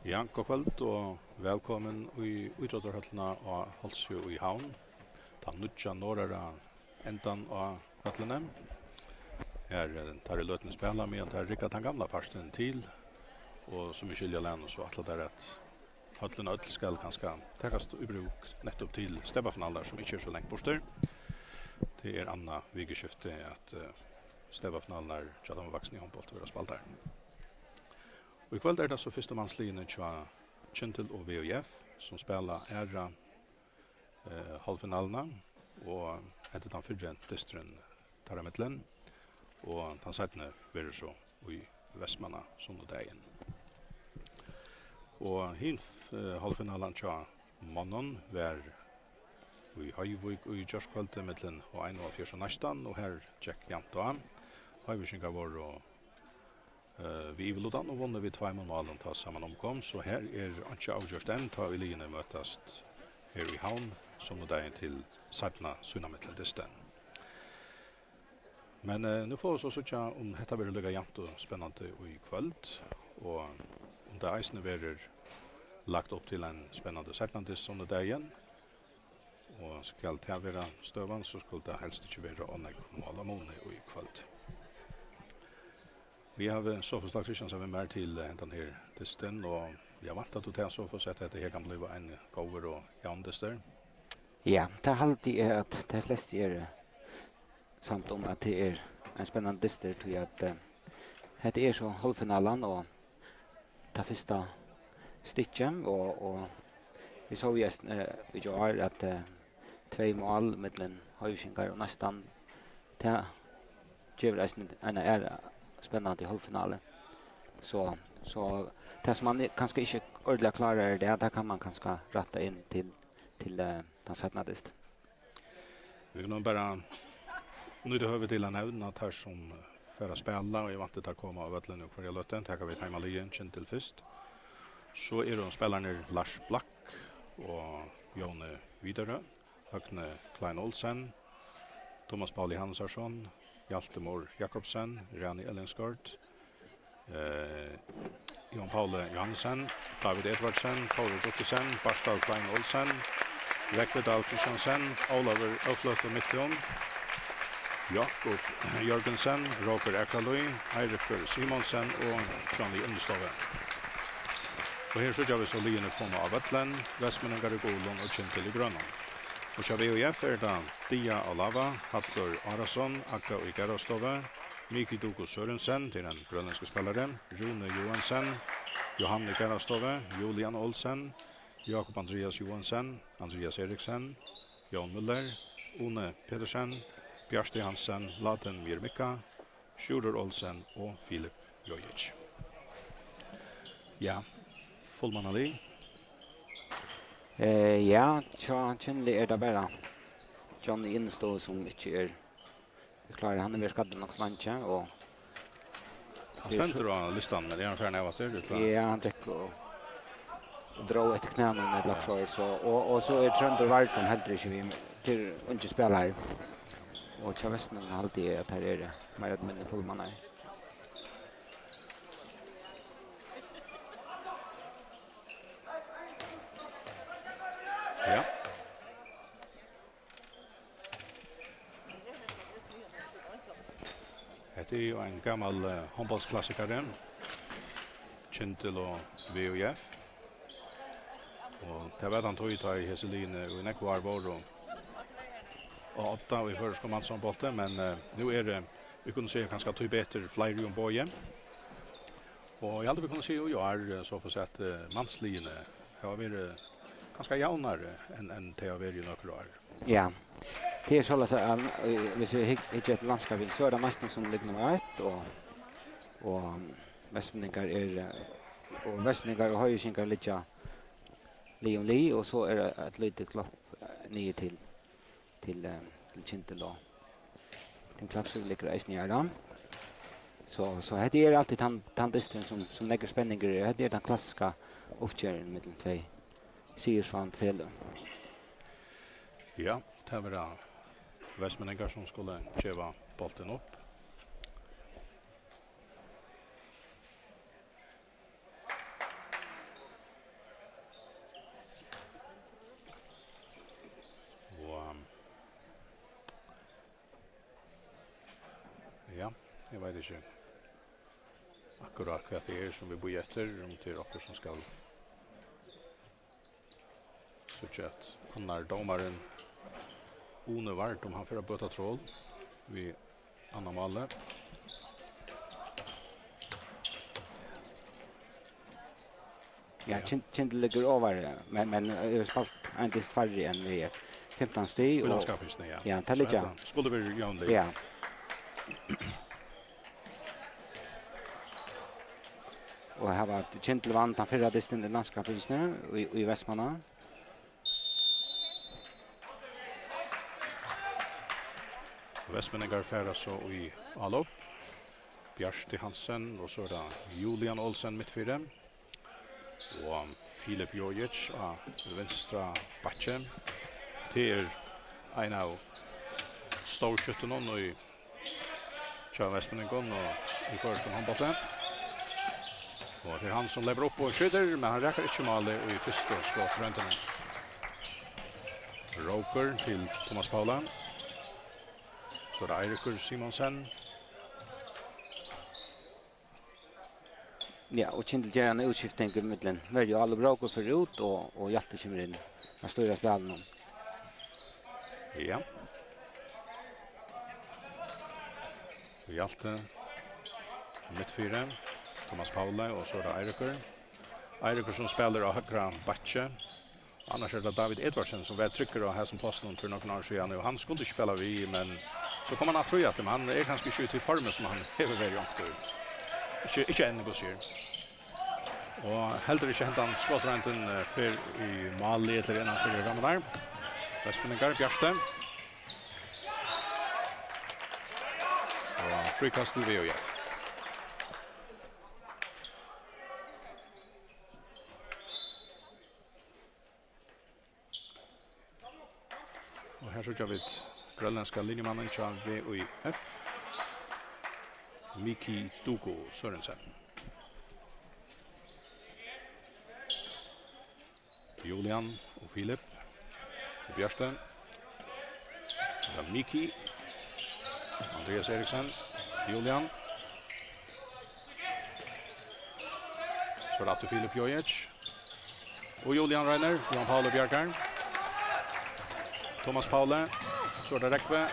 Ja, god kveld og velkommen i Utrådderhøllene av Halsjø i Havn. Ta nødja nårere endan av høllene. Her tar jeg løtene spela med at jeg rikket den gamle parten til, og som vi skiljer lærne så atler det at høllene ødel skal kanskje tekast i bruk nettopp til stebbafinaler som ikke så lengt borster. Det Anna Vigeskifte at stebbafinaler til de voksne i håndbolt vil ha spalt her. Og i kveld det så førstemannslinjen til Kjentil og VOF som spiller æra halvfinalene og etter den fyrre distren tar midtelen og den settene blir så i Vestmanna dagen. Og hin halvfinalen til mannen var i Høyvøk og i Gjørskvølte midtelen og 41 og næstan og her tjekk jant og an. Høyvøkingar var og vi vil då vunnet vi 2 mål ta samman omkom så här inte avgjort än tar vi linje mötast här i Havn som dagen till Sartna Sunnamiddeldisten. Men nu får vi så om detta blir lugga jämnt och spännande i kväll och om det eisne blir lagt upp till en spännande Sartnadist som dagen och skall det vara stövan så skulle det helst inte vara annat mål i kväll. Vi har Sofus Christian som med till den här testen och jag vant att ta Sofus att det här kan bli en cover och jandester. Ja, det har alltid att det flesta samt om att det en spännande tester till att det så halvfinalen och det första stitchen och vi såg just vi gör att 2 mål mellan Høyvikingar och nästan det ger en ära spännande halvfinale. Så det som man kanske inte ordentligt klarar det kan man kanske rätta in till den Sartnadist. Vi kan bara nu det hör vi till en ävn att här som förra spela och jag vant att komma av att nu för jag löten tackar vi hemma ligen till först. Så de spelarna Lars Black och Jonne Vidare, Högne Klein Olsen, Thomas Pauli Hansson, Hjaltemor Jakobsen, Rani Ellenskort, Jon Paule Johansen, David Edvardsen, Tore Gottesen, Barstad Klein Olsen, Rekvedal Kristiansen, Olaver Öflöte Mittjon, Jakob Jørgensen, Roger Ekraløy, Eirikur Simonsen og Johnny Understove. Og her så vi så liene komme av Vetlen, Vestmenningar i Golon og Kjentil i Grønland. Og så VOF det Dia Alava, Hatlor Arason, Akka og Gerastove, Miki Dugo Sørensen til den grønlandske spilleren, Rune Johansen, Johanne Gerastove, Julian Olsen, Jakob Andreas Johansen, Andreas Eriksen, Jon Muller, One Pedersen, Bjarste Hansen, Laden Mirmika, Sjurur Olsen og Filip Jojic. Ja, fullmann Ali. Ja, kjennelig det bare Johnny Innstå som ikke klarer. Han mer skadd nok slantje og han stender av listan, men det han ferdig av til. Ja, han trekker og drar etter knæene med et laksår. Og så Trønder Varton helt ikke vi til ikke spille her. Og til Vestmen alltid at her mer et minne fullmann her. Ja. Det jo en gammal håndbollsklassiker, Kjentil og VOF. Og det vet han tog i Hesseline og i Nekvar var og 8 og i førskommandshåndbollet, men nu det, vi kunne se kanskje tog beter flere om båje. Og jeg vi kunne se jo så for sett mannsliene har vært ganska jaunare än det har varit i några år. Ja, det så att hvis vi hittar ett landskap så det nästan som ligger nummer 1 och Vestmenningar och Vestmenningar och Høyvikingar ligger Li och så det ett litet klopp ner till Kjentil och den klassen ligger i snära. Så det är alltid tandisten som lägger spänningar. Det är den klassiska uppgörelsen mellan 2 Siersvand Fälle. Ja, det var Vestmenningar som skulle kjeva bolten upp. Jag vet inte akkurat vad det är som vi bor efter om till rocker som ska så chat annar domaren One Vart om han får böta troll vi Anna Malle. Ja, Kindle ligger över men jag har spalt en dist färre än vi 15 steg och landskapet ja. Ja, det ligger. Skulle vi jämnligt. Ja. Och här var Kindle vann den förra disten i landskapet i Västmanland. Västmanningar färra så i Alo. Bjarsti Hansen och så där Julian Olsen mittfyra. Och Filip Jojic av vänstra backen. Till en av storskytten och i Tja Västmanningen och i första handbollen. Och det är han som lever upp och skjuter, men han räcker inte mål i första skottrundan. Roker till Thomas Paula. Så det är Eirikur Simonsen. Ja, och Kindle gör en utskiftning i mitten. Väljer alla Roker för ut och Hjalte kommer in. Han står i spelen. Ja. Hjalte mittfyra. Thomas Paula och så är det Eirikur. Eirikur som spelar av högra batche. Annars är det David Edvardsen som väl trycker och här som posten för några år sedan. Och han skulle inte spela vi, men så kommer han att tro att han är ganska skjut i formen som han är väldigt långt. Inte ännu går sig. Och heller inte hämtar han skottränten för i Mali eller innanför i Ramadan. Västmanningar, Bjarste. Och frikast till VOF. Och här så gör vi grönländska linjemannen till VOF. Miki Duko Sørensen. Julian och Filip. Björsten. Miki. Andreas Eriksson. Julian. Så är det Filip Jojic. Och Julian Reiner. Jan Paul Björkaren. Thomas Paule. Så är det Räckve.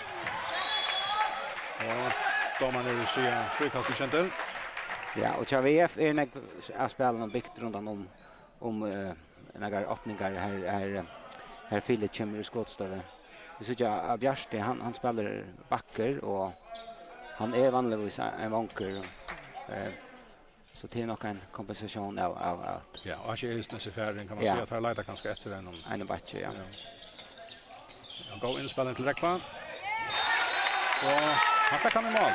Och domaren är så frikast i Kentel. Ja, och VF är en av spelarna byggt runt om några öppningar här Filip kommer i skottstöve. Vi ser att Bjarsti han spelar backer och han är vanligtvis en vanker. Så det är nog en kompensation av ja, och Achilles färden kan man säga att han letar kanske efter en backe, ja. Gå in spelen till Räckva. Och han fick han i mål.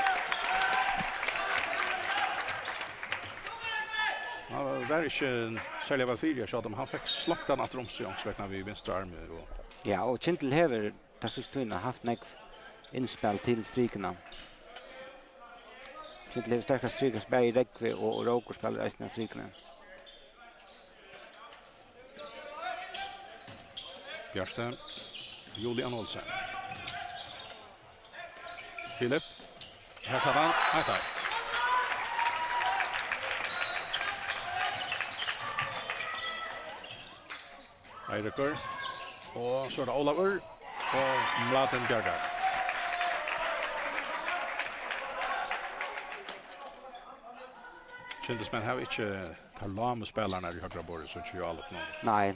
Ja, det var inte särskilt väl fyra så att han fick slakta natt romsjångsväckna vid vänstra armen. Ja, och Kindle hever det sistone haft nek inspel till strikerna. Kindle hever starka strikers bäg Räckve och Roker spelar resten av strikerna. Björste. Julian Olsen. Filip. Här tar han. Här tar. Eirikur. Och så är det Olaver. Och Mladen Björgar. Kindesmen har inte talat spelarna i högra bordet så inte ju alla på någon. Nej.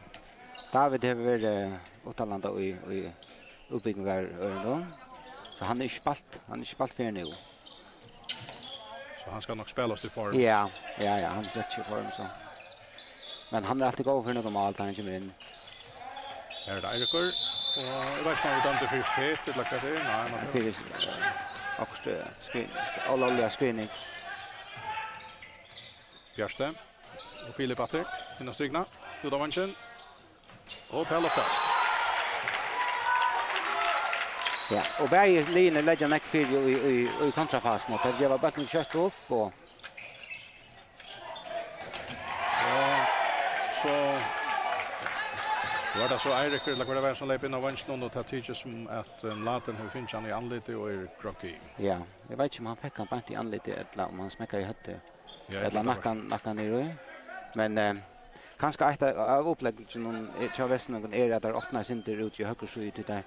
David har varit utalanda i uppbyggningar då. Så han är inte spalt för nu. Så han ska nog spela oss till form. Ja, han sätter sig form så. Men han är alltid gå för något normalt han kommer in. Här är det Eirikur. Och jag vet inte om vi dömde för fet eller vad det är. Nej, man får också alla screening. Björste. Och Filip Atter. Innan strykna. Udavanchen. Och Pelle fast. Ja, och bägge linjer lägger näck för i kontrafasen. Det var bara som kött upp och så Var det så Eirik eller var det vem som leip inn av vansjen og det tyder som at Laden har finnet han i anlitet og krokki. Ja, jag vet inte om han fick han bant i anlitet eller om han smäckar i hötte. Ja, Eller nackan ner i. Men kanske ett av upplägget som jag vet någon är att det öppnar sig inte ut i höger så ut där.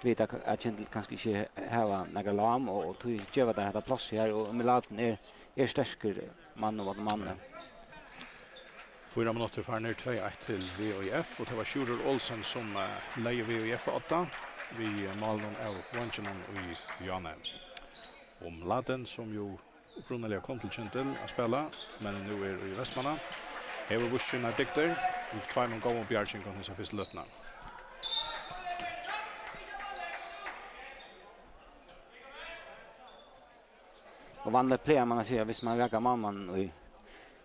Vet att Kindle kanske inte ha några lam och tog ge det här plats här och Laden är starkare man och man. 4 minutter for ner 2-1 til VOF, og det var Sjurur Olsen som leier VOF 8. Vi malen av Vansjonen i Jane. Om Laden, som jo opprinnelig kom til Kintel å spille, men nu i Vestmanna. Hever Vuschen er dikter, og Tveimund Gåv og Bjergjeng kom til seg første løtene. Och vanligt plejer man att säga, hvis man räkar mamman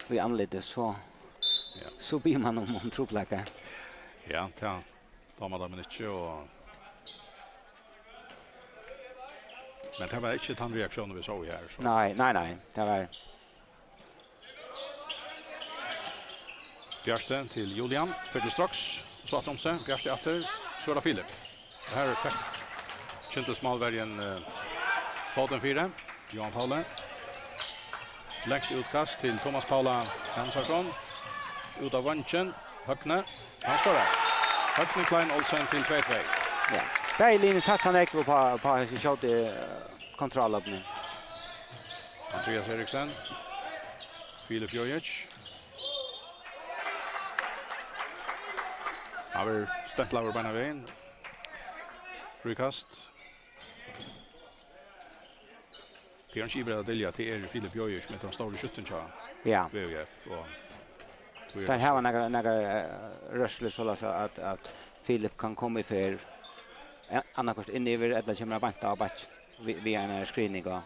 i anledet så blir man om tropläkare. Ja, ta man det men inte och men det var inte den reaktionen vi såg här. Så. Nej, det var Bjørste till Julian, för strax så att de sen Bjørste efter så är det Filip. Det här är fett. Kintel smalvärgen Faden 4, Johan Paule. Läggt utkast till Thomas Paula Hansarsson. Ut av Vansjen, Høgne, han skorar. Høgne Klein Olsen till 2-2. ja. Berlin satsar han ekvo på shot kontrollöppning. Andreas Eriksen, Filip Jojic. Har stämplar över bana vägen. Frikast. Björn Skibred Adelia till Filip Jojic med de stora skytten tja. Ja. VUF och där har man några rörsler så att Filip kan komma i för annars in över eller kommer banta av batch via en screening och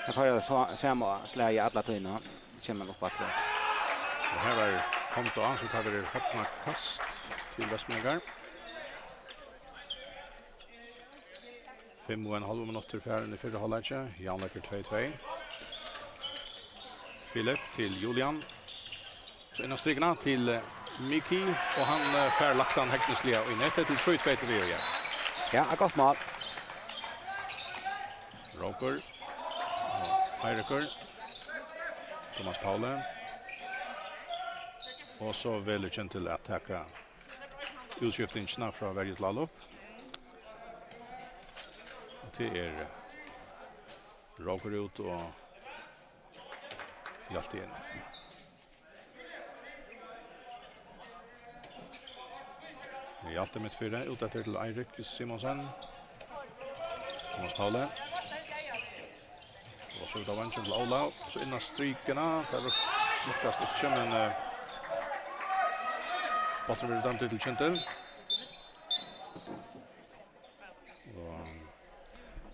jag får ju samma släge alla tydna kommer upp att och här var kommit an så tar det högna kast till Västmannegar. 5,5 minuter för i förra halvlek. Jan lägger 2-2. Filip till Julian. Så innan strigna till Miki och han fär lagt han häktningsliga och inne till 3-2 till Veo. ja, gott mål. Roker. Eiriker. Thomas Paule. Och så väljer Kintel att attacka utskiftningarna från varje lalop. Och det Roker ut och Hjalte in. Hjalte mitt fyra, ut efter till Eirik Simonsen. Thomas Paule. Och så ut av Vansjen till Ola. Så innan strykerna. Där lyckas inte, men botten blir dömt till Kintel.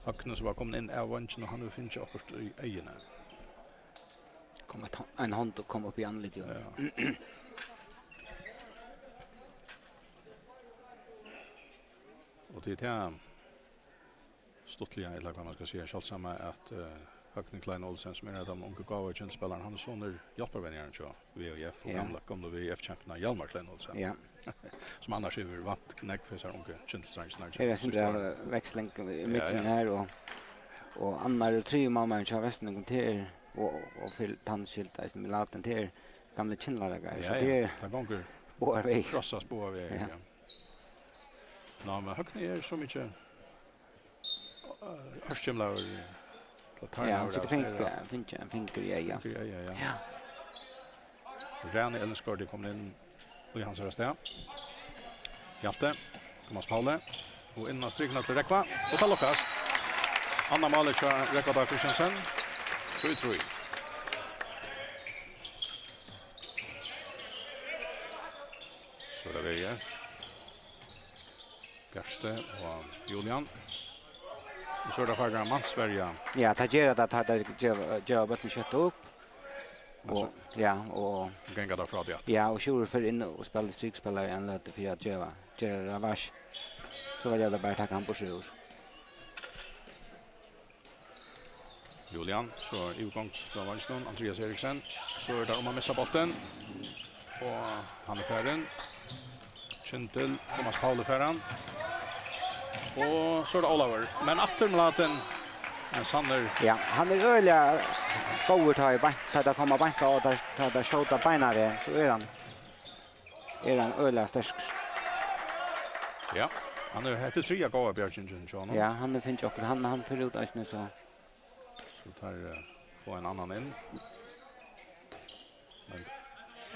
Høgne som var kommet inn av Vansjen, og han vil finne akkurat i øyene. En hånd och kom upp i anledet. Ja. Och det är stottliga eller vad man ska säga själv samma att Høgne Klein Olsen som är de unga gåva tjänstspelaren han är sån hjälparvänjaren så VOF och gamla VF-champion Hjalmar Klein Olsen. Ja. Som annars är vant knäck för så unga tjänstspelare. Det är sånt växling i mitten här och andra tre mamma i Västmanland till och för tandskilt i Laden till gamla Kinlaga så det är gånger på väg krossas på väg. Ja. Nej, men Høgne är så mycket hörskimlar ja, så det finns ja. Ja. Rene Ellenskår de kom in i hans rösta. Hjalte, Thomas Paule och innan strykna till Rekva och tar lockast. Anna Malik från Rekva Dag Kristiansen. Så vi tror vi. Så det är vi. Bjørste och Julian. Och så är det fagra Mansverja. Ja, det gör att det gör bara kött upp. Och ja, och gänga där från det. Ja, och Sjur för in och spela strykspelare en lätt för att göra Ravash. Så var det bara ta han på Sjur. Julian, så utgångs från Vansjen, Andreas Eriksen. Så är det om man missar bollen. Och han är färdig. Kintel, Thomas Paule Ferran. Och så är det Oliver. Men attermlaten en Sander. Ja, han är öliga god ta i bank, ta det komma banka och ta det skjuta beinare så är han öliga stark. Ja, han är helt fria gåva Björkingen John. Ja, han finns också han förut alltså så. Så tar få en annan in. Men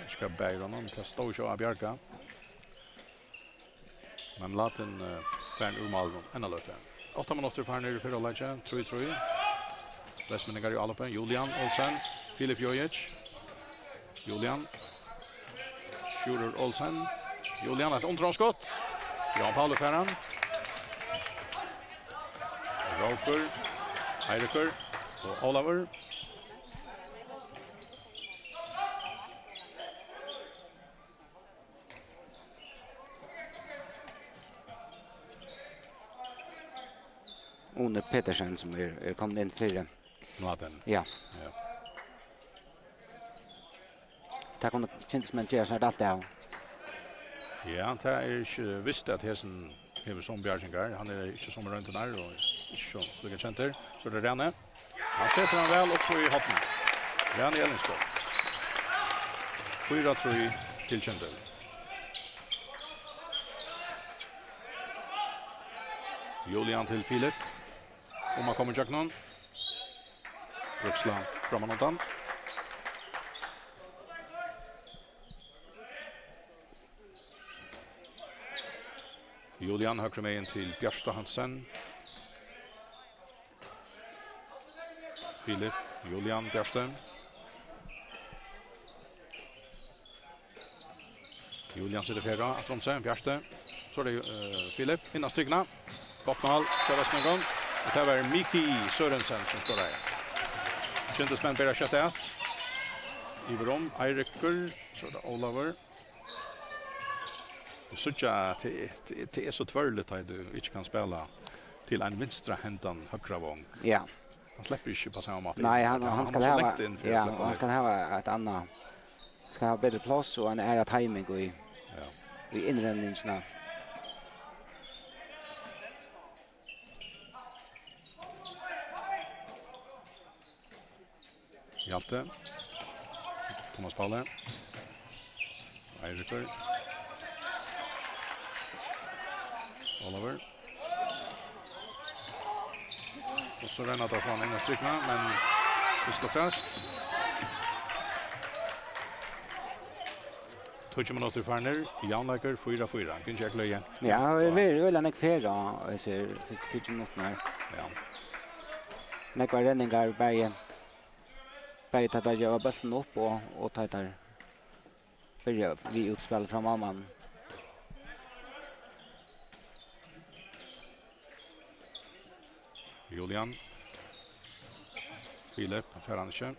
jag ska bära honom till Storsjö Björka. Men laten färn ur Malmö ända löte. 8 minuter för nere för alla 3-3. Västmeningar i Alpen, Julian Olsen, Filip Jojic. Julian. Schurer Olsen. Julian ett underskott. Jan Paul Ferran. Roper. Heidecker och Oliver. Under Petersen som är kommit in för. Maten. Ja. Ja. Det kan kännas som en gör så allt det. Ja, det är inte visst att Hesen hever som Björkingar. Han är inte som runt där och inte så lika center. Så det Renne. Han sätter han väl upp i hatten. Renne Ellenskog. 4-3 till Kintel. Julian till Filip. Om man kommer Jack någon. Bruksland framåt. Julian högre med in till Björsta Hansen. Filip, Julian Björsten. Julian sitter fjärra att om sig, Björste. Så är det Filip, innan strykna. Gott mål, köras med en gång. Det här var Miki Sörensen som står där. Kjentesmän bära köttet. Iverom, Eirikur, så är det Oliver. Så det är så tvärligt att du inte kan spela till en vänstra händan högra vång. Ja. Han släpper inte på samma mat. Nej, han ska ha han ska ha ett annat. Ska ha bättre plats och en ära timing i i inränningarna. Hjalte. Thomas Palle. Eirikur. Oliver. Och så rennar det från innan strykna, men det står fast. 20 minuter farner, Janlager 4-4. Kan jag löja? Ja, det är väl en kvar då, jag ser första 20 minuter. Ja. Några räddningar bäge tar jag bollen upp och tar där. Börja vi utspel från mamman. Julian. Filip Ferranche.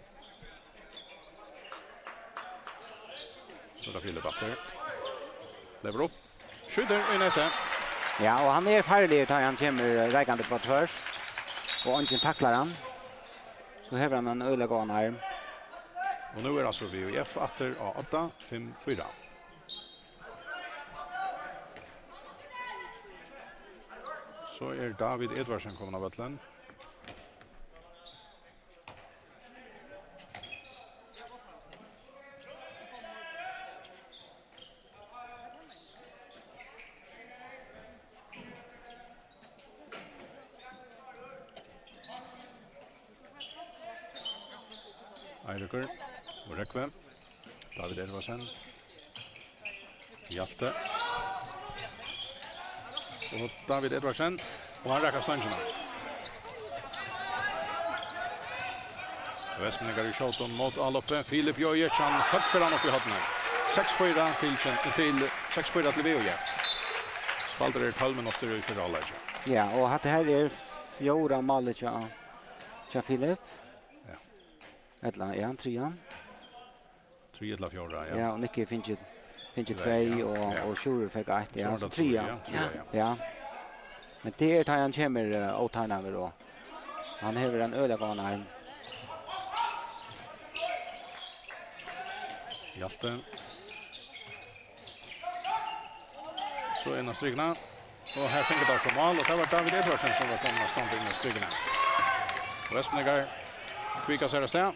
Så där Filip batter. Lever upp. Skjuter i nätet. Ja, och han är färdig tar han kommer räkande på tvärs. Och ingen tacklar han. Så häver han en ölegån här. Och nu är alltså VUF atter A8-5-4. Så är David Edvardsen kommen av vattlen. Eirikur och Rekve. David Edvardsen. Hjalte. Och David Edvardsen. Och han räcker stangerna. Västmeningar i Kjolton mot Alloppe. Filip Jojic, han högfer han upp i hatten här. 6-4 till VOJ. Spalter är 12 minuter ut för alla. Ja, och det här är fjorda målet till Filip. Ja. Ettla, ja, 3. 3-4, ja. Ja, och Nicky finns ju 2 och Schurer fick 1. Ja, så 3. Ja. Men det är han kommer åtarna då. Han häver en ölegån här. Hjalte. Så innan strykna. Och här fick det som mål och det var David Edvardsen som var komna stånd in i strykna. Västmegar kvika sig där.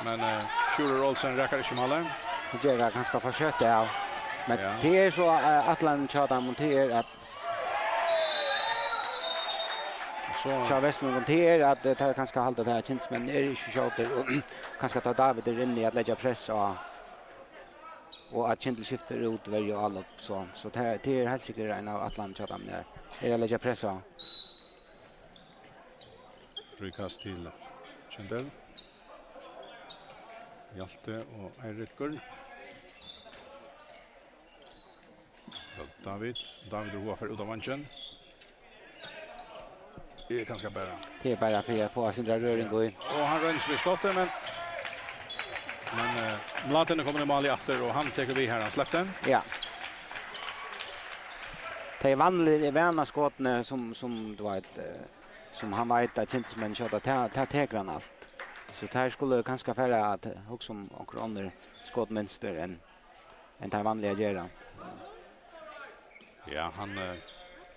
Men Schurer Olsen räcker inte målet. Det är ganska försökt ja. Men det är så Atlant chatta monterar att så Charles monterar att det här kanske hålla det här känns men är ju skjuter och kanske ta David in i att lägga press och att Kindle skifter ut varje allop så det är helt säkert en av Atlant chatta där. Är lägga press och Rykast till Kindle. Hjalte och Eirikur. David roar för ut av vanchen. Det är ganska bra. Det är bara för att få sin röring gå in. Och han röns vid skottet men Mladen kommer i mål i åter och han tar vi här han släppte den. Ja. Det är vanligt vänner skotten som du vet som han vet att inte men så att ta täcker han allt. Så det här skulle ganska färre att också om och andra skottmönster än det vanliga göra. Ja, han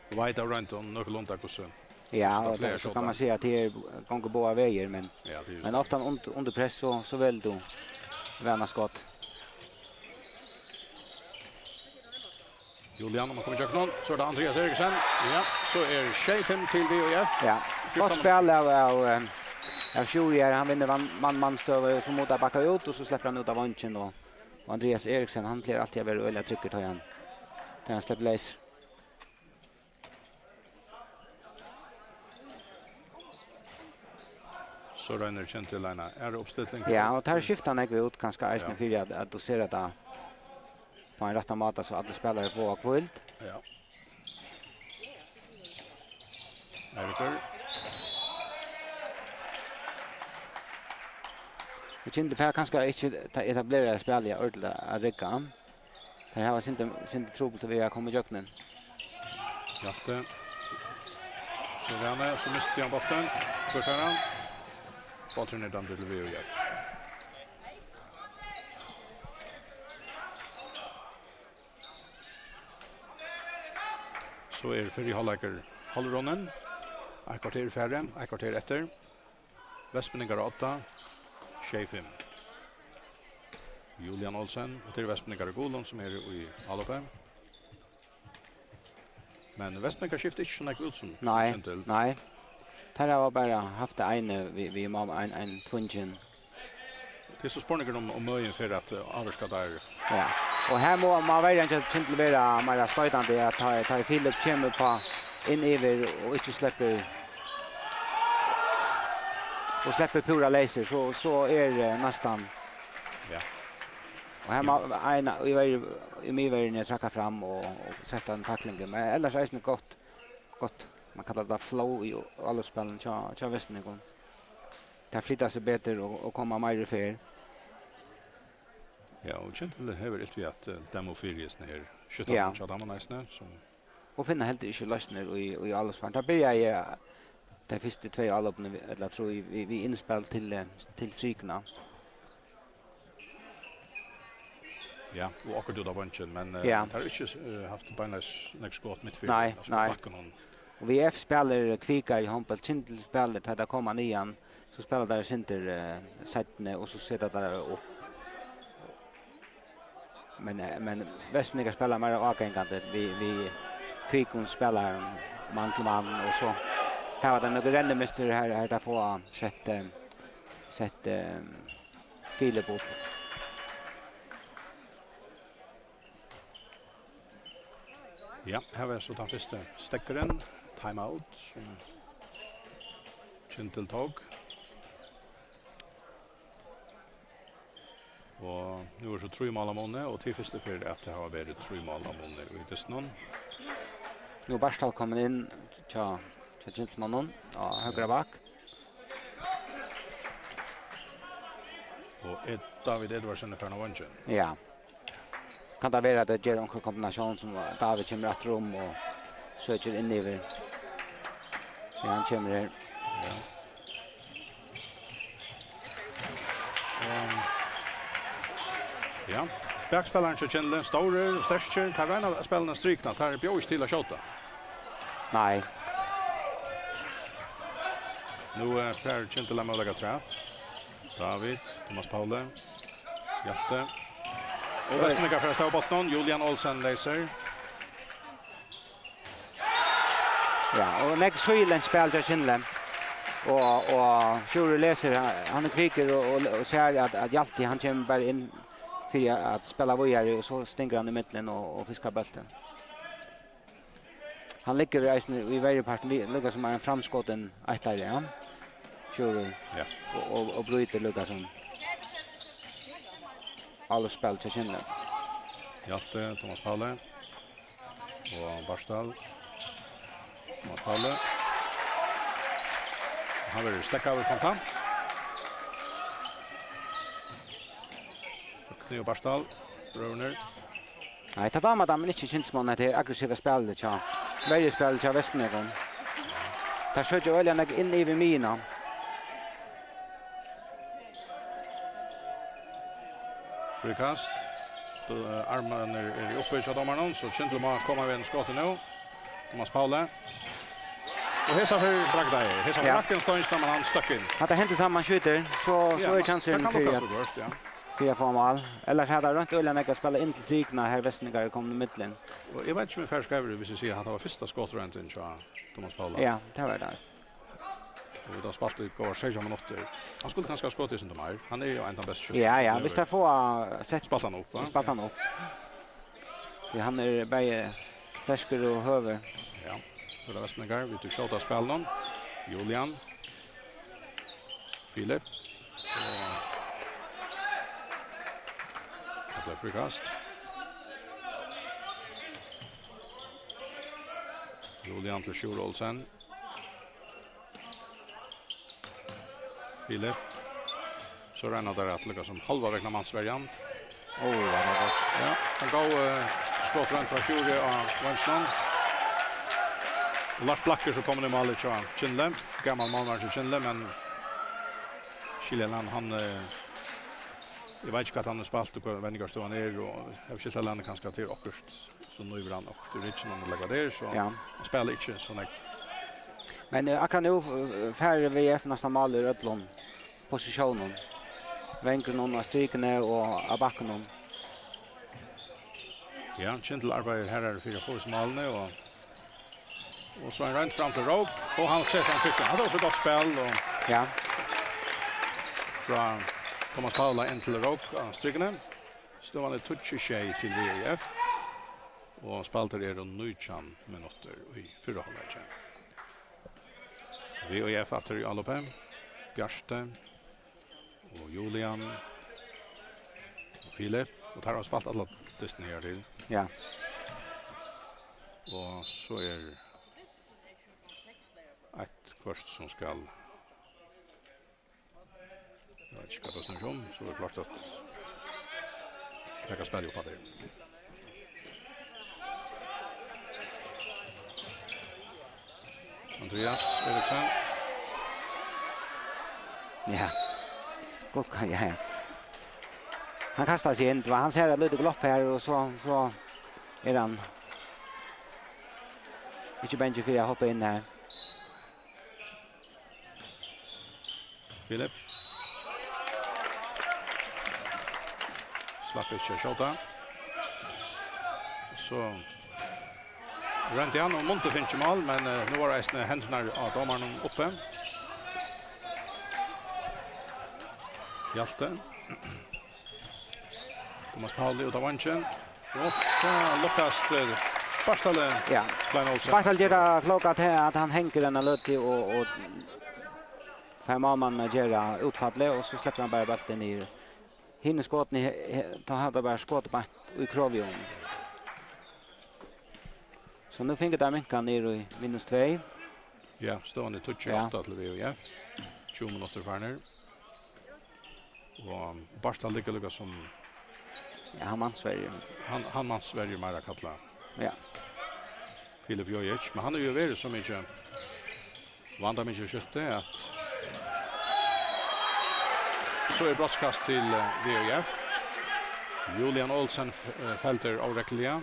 vet av runt om något långt också. Ja, och så kan man säga att det är gånger båda vägar men ofta under press så väl då vänner skott. Julian om man kommer köra någon så är det Andreas Eriksen. Ja, så är Sheffield till VOF. Ja. Gott spel av Schurer, han vinner man stöver som mot att backa ut och så släpper han ut av vanchen och Andreas Eriksen han blir alltid väl eller trycker tar han. Han släpper läs. Så rönner Kentilena är uppställning. Ja, och tar skiftar han ut ganska ärsne för att du ser att på en rätta mata så att spelare får kvult. Ja. Eirikur. Det kände för kanske inte etablera spel i ordla att rycka. Det här var inte trubbel till vi har kommit jöknen. Hjalte. Så vänner så miste han bollen. Förfärran. Bollen är dömd till VOF. Så är för i halvleker halvronden. Ett kvarter färre, ett kvarter efter. Västmeningar 8, Sheffield. Julian Olsen och till Västmeningar Golon som är i halvleker. Men Västmeningar skiftar inte så mycket ut som Nej. Här har bara haft vi mamma en tvungen. Det är så spårningar om möjligen för att avska där. Ja. Och här må man väl inte till vara mer stötande att ta Philip kommer på in över och inte släpper pura laser så är det nästan. Ja. Och här må i mig väl tracka fram och sätta en tackling men ellers är det gott. Man kallar det flow i alla spelen tja Västmeningen. Det flyttar sig bättre och komma mer för. Ja, och Kentil har ett vi att demofilies ner. Skjuta man nästan som och finna helt inte lösningar i alla spel. Där börjar jag de första två allopna eller tror vi inspel till strykna. Ja, och akkurat då bunchen men har inte haft banners next skott mitt för. Nej. Och vi spelar kvika i handboll Kentil spelar där kommer nian så spelar där center sättne och så sätter där upp. Men Västmeningar spelar mer avgångande vi kvikon spelar man till man och så här var det några rännemäster här där få sett Philip upp. Ja, här var så den första stäckaren timeout som Kentil tog. Och nu är så 3 mål av månne och till första för att det har varit 3 mål av månne i Desnon. Nu Barstal kommer in tja Gentleman och högra back. Och David Edvardsen för Novanchen. Ja. Kan det vara att det ger en kombination som David kommer att rum och söker in över. Ja, han kommer här. Ja. Backspelaren till Kindle, stora, största, tar rena spelarna strykna, tar björs till att skjuta. Nej. Nu är Per Kindle möjliga trä. David, Thomas Paule, Hjalte. Och Västmega för att stå botten, Julian Olsen läser. Ja, och Nick Swylen spelar till Kindle. Och Sjure läser, han är kvicker och ser att Hjalte han kommer bara in för att spela vidare och så stänger han i mitten och fiskar bollen. Han ligger i varje part, ligger som en framskotten ettare, ja. Sjure. Ja. Och bryter ligger som alla spel till Kindle. Hjalte, Thomas Paule. Och Barstal. Thomas Paule. Han vill stäcka över kontant. Kneo Barstal, Rövner. Nej, ta damer men inte känns man att det är aggressiva spelet, ja. Varje spel till Västmögen. Ta skjuter öljan in i mina. Frikast. Armen är uppe i domarna så Kindle kommer med en skott nu. Thomas Paule. Och hesa för Bragdai. Hesa för Rackenstein när man stack in. Hade hänt att man skjuter så är chansen för att få mål. Eller hade runt öljan att spela in till strikna här Västmögen kom i mitten. Och jag vet inte om jag skriver det, hvis jag säger att det var första skottrenten till Thomas Paule. Ja, det var det. Och då spalt det går 6 minuter. Han skulle kanske ha skottat sin domar. Han är ju en av bästa. Ja, visst jag får sett spalt han upp, va? Spalt han upp. Det han är bäge färsker och höver. Ja. Så det Västmögar, vi tog skjuta spel någon. Julian. Filip. Och det blir frikast. Julian till Sjure Olsen. Filip. Så rennar där att lyckas som halva vägna mansvärjan. Vad det var. Ja, han går skottrent från Sjure och Wensland. Lars Blacker så kommer det målet till Kindle. Gammal målvakt till Kindle, men Chileland han jag vet inte att han har spalt och vännigar står ner och jag vill säga att kanske till Ockert så nu är han och det är inte någon lägga där så han spelar inte så nej. Men akkurat nu färre VF nästan mål i Rödlund positionen. Vänker någon av strykene och av backen. Ja, Kindle arbetar här är 4 mål och så är han rent fram till Rogue och han sätter han sitter. Han har också gott spel och ja. Från Thomas Paula in till Rogue strykene. Stående touch-tjej till VF. Och spalter är 19 minuter i 4 halvlek. VF efter i Allope. Bjärste. Och Julian. Och Filip. Och här har spalt alla distan här till. Ja. Och så är ett kvart som ska jag vet inte vad det är om, så är det klart att jag kan spela på det. Andreas Eriksson. Ja. Gott kan jag. Han kastar sig in, han ser att lite glopp här och så är han inte bänge för att hoppa in här. Filip. Slapp inte skjuta. Så rent igen och Monte finns ju mål, men nu var det händerna av domaren uppe. Hjalte. Thomas Pauli ut av vanchen. Och Lukas Barstal. Ja. Barstal gör det klockat här att han hänger den löt och fem man gör utfallet och så släpper han bara bollen ner. Hinner skotten tar hade bara skott på i Krovion. Så nu fick det minkan ner i -2. Ja, stående touch 8 till VF. 20 minuter kvar nu. Och Barstal ligger som ja, han Sverige. Han Sverige mer kalla. Ja. Filip Jojic, men han är ju väldigt så mycket vanda mycket skytte att så är brottskast till VF. Julian Olsen fälter avräckliga.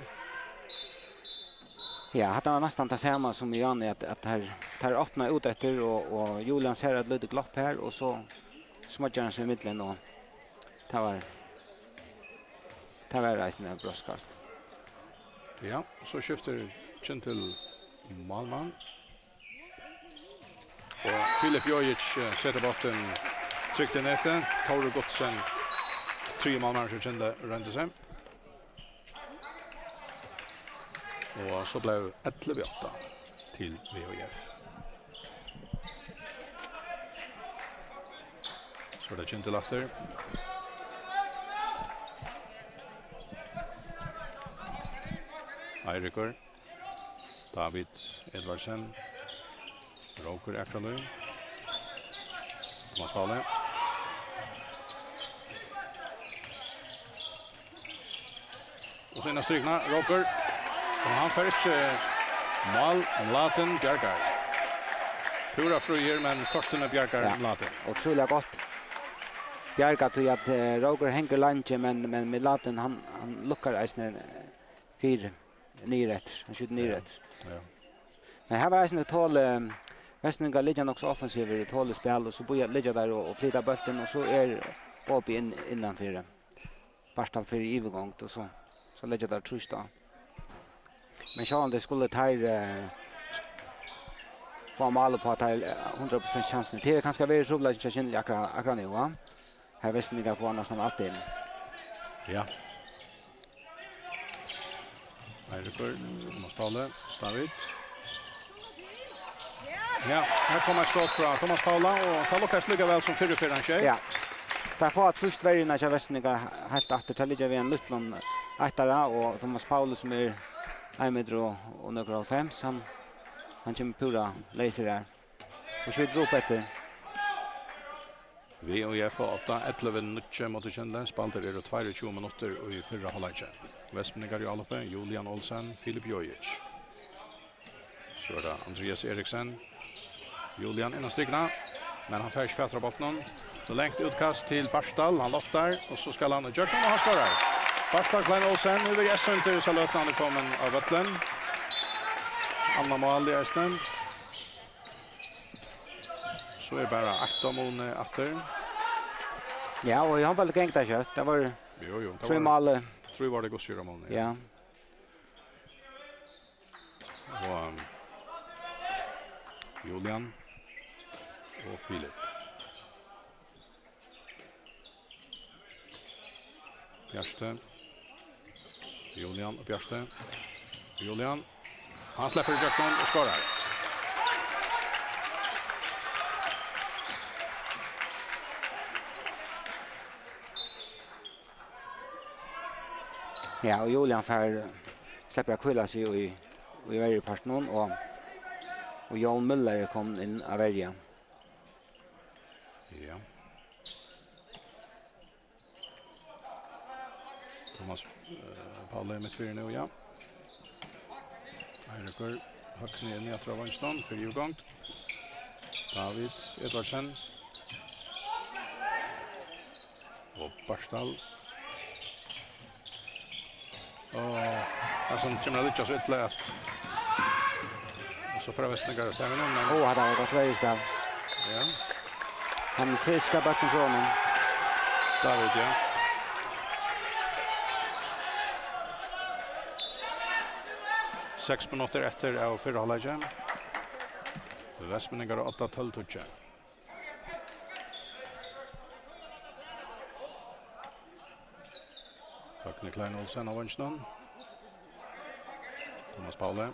Ja, hade han nästan det samma som Jan att här öppnar ut efter och Julian ser ett litet glapp här och så smörjer han sig i mitten och det var resten av brostkast. Ja, så skiftar Kjell till Malman. Och Filip Jojic sätter botten tryckt i nätet. Tore Gottsen 3 Malman som kände rände sig. Och så blev 11-8 till VHF. Så det Kjell till efter. Eirikur, David Edvardsen, Roker Ekdaløy, Thomas Palle. Och sen strykna Roker. Och han får inte mål, Laten Bjarkar. Pura fruer, men korten Bjarkar Laten. Otroligt gott. Bjarkar tror att Roger hänger länge, men med Laten han luckar eisne 4 nyrätt. Han skjuter nyrätt. Ja. Men här var eisne tål Västningar ligger också offensivt i tål spel och så börjar ligga där och flytta bollen och så upp innanför. Första för övergång och så ligger där trust då. Men så det skulle ta få mål på att 100% chansen. Det är kanske väldigt roligt att känna akkurat nu, va? Här Västningar får nästan alltid. Ja. Eirikur, Thomas Palle, David. Ja, här kommer skott från Thomas Paula och tar Lukas lika väl som 4-4 tjej. Ja. Där får att trust värre när jag Västningar helt efter till ligger vi en liten ettara och Thomas Paula som är 1 meter och några 5 han kommer pura laser där. Och skjuter upp efter. VHF 8-11 mot Kjell. Spalter är 22 minuter och i förra halvlek. Västningar i Alpe, Julian Olsen, Filip Jojic. Så är det Andreas Eriksen. Julian innan stigna, men han färgs fätra botten. Så längt utkast till Barstal, han loftar och så ska han Jöken och han skorar. Barstal Klein Olsen, nu är Jessen till så lötnan är kommen av Vattlen. Anna mål i Esten. Så är bara 8 mål efter. Ja, och jag har väl gängt där kött. Det var 3 mål. 3 var det gossjura mål. Ja. Och Julian och Filip. Bjärste. Julian och Bjärste. Julian. Han släpper Jöken och skorar. Ja, och Julian släpper kvilla sig i varje parten och Jan Müller kom in av varje. Ja. Thomas Palle med 4 nu, ja. Eirikur högt ner ner från vänstern för utgång. David Edvardsen. Och Barstal. Alltså kommer lite så utlätt. Så för Västningar och stämmer men hade han gått väl spel. Ja. Han fiskar bollen från honom. David, ja. Sex minuter efter av förra halvleken. Västningar 8-12 touch. Högne Klein Olsen av vänstern. Thomas Paule.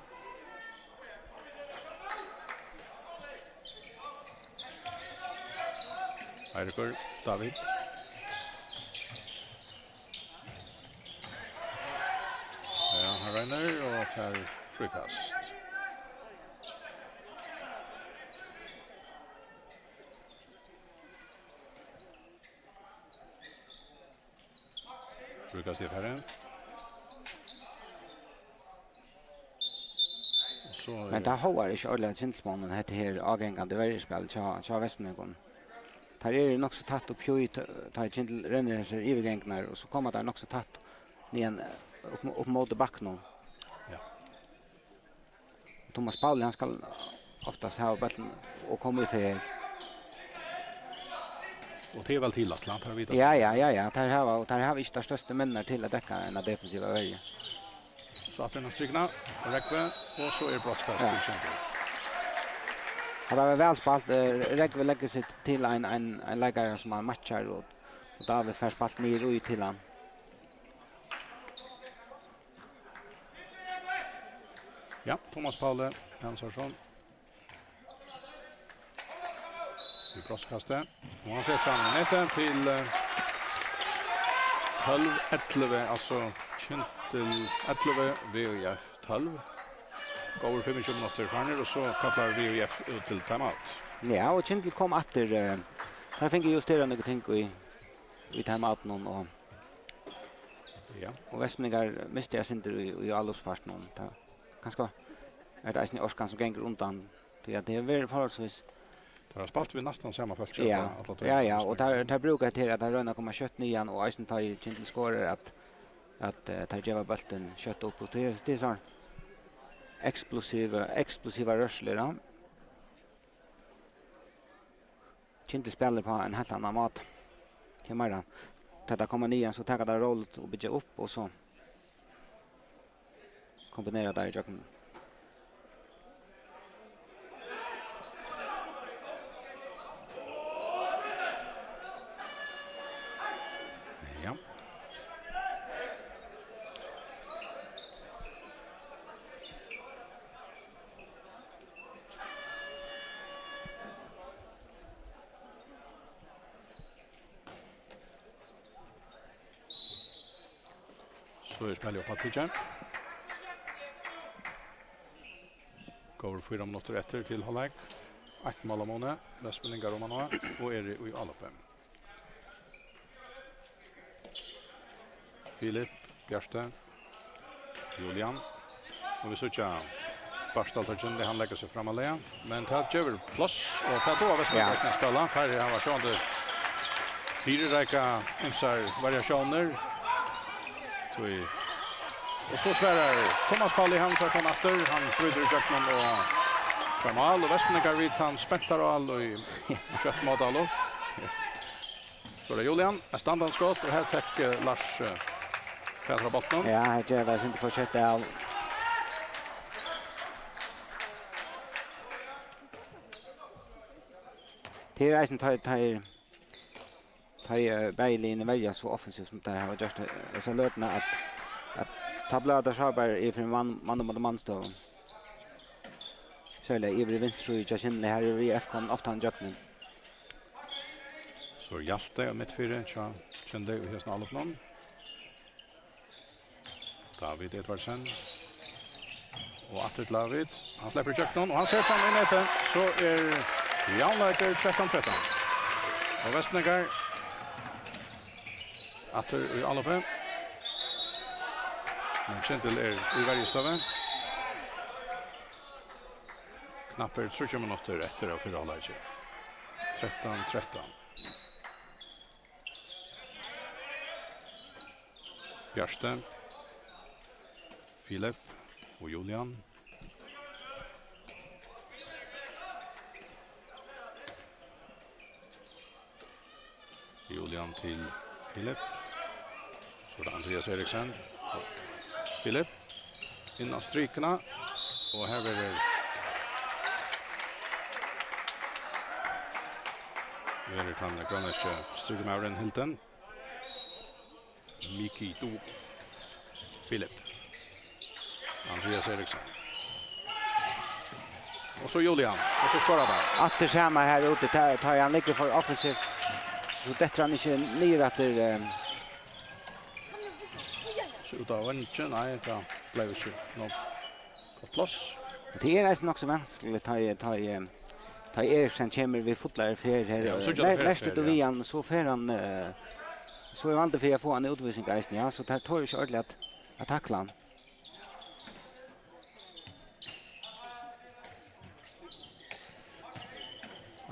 Eirikur, David. Ja, han renner och tar frikast. Frikast i färre. Men det har ikke ordentlig kjensmånen hette her avgengende verrespill til Vestmøkken. Der er nok så tatt opp jo ta kjent renner seg i overgengene, og så kommer det nok så tatt nian upp mot backen. Ja. Thomas Pauli han ska oftast ha bollen och komma i fel. Och det är väl till Atlant har vi det. Ja. Där har vi inte största männen till att täcka en defensiva väg. Så att den strykna Rekve och så är brottskast till Kämper. Han har väl spalt Rekve lägger sig till en läggare som han matchar och då har vi färs spalt ner ut till han. Ja, Thomas Paule Hansson. I brottskastet. Och han sätter fram nätet till 12-11, alltså Kintel 11, VUF 12. Går 25 minuter kvar och så kopplar VUF ut till timeout. Ja, och Kintel kom efter. Han fick justera några ting i timeouten och ja. Och Västningar miste jag inte i allosfast någon. Kanske är det en Orskan som gänger undan. Det är väl förhållsvis. Det har spalt vi nästan samma fält. Ja, och där brukar till att röna komma kött nian och Eisen tar i Kintel scorer att tar geva bollen kött upp och det är så explosiva rörsler. Kintel spelar på en helt annan mat. Hemma där kommer nian så tar det roll och bygga upp och så kombinera där i jocken. Ja. Så är spelet på Patrik. Går 4 minuter efter till halvlek. 1 mål om månad. Västmeningar om man och är i Alpen. Filip, Bjärste, Julian. Och vi söker Barstaltarchen, han lägger sig fram alene. Men det har gjort plats och det då Västmeningar kan spela. Här har varit sådant 4 räka imsar variationer. Och så svärar Thomas Pauli Hansson efter. Han bryter ut jackman och framåt. Och Västmeningar vid han späntar och all och i kött mot all. Så det är Julian. Är standardskott och här fick Lars Petra botten. Ja, här gör det inte fortsätta av. Till reisen tar Berlin välja så offensivt som det här har gjort. Så lötna att tablada Schaber är för man mot manstov. Så är det ivrig vinstro i Jasin här i VF kan ofta han jackman. Så Hjalte och mittfyren kände vi hösten alla någon. David Edvardsen. Och Atlet David. Han släpper jackman och han ser fram i nätet. Så är Jan Läker 13-13. Och Västmeningar Atter i alla fall. Men Kintel i varje stave. Knappt 30 minuter efter av fyra halvlek. 13-13. Bjärsten. Filip och Julian. Julian till Filip. Så det är Andreas Eriksen. Filip. Innan strykerna. Och här är det kan gröniska strykemauren Hilton. Miki Do. Filip. Andreas Eriksen. Och så Julian. Och så skorar han. Att det samma här ute tar han lite för offensivt. Så detta han inte ner att det så utav vänchen, nej, det blev inte något plats. Det är nästan också vanskligt ta Eriksen kommer vi fotlar för här. Nästa då vi han så för han så är han inte för att få en utvisning guys ja så tar ju ordentligt att tackla han.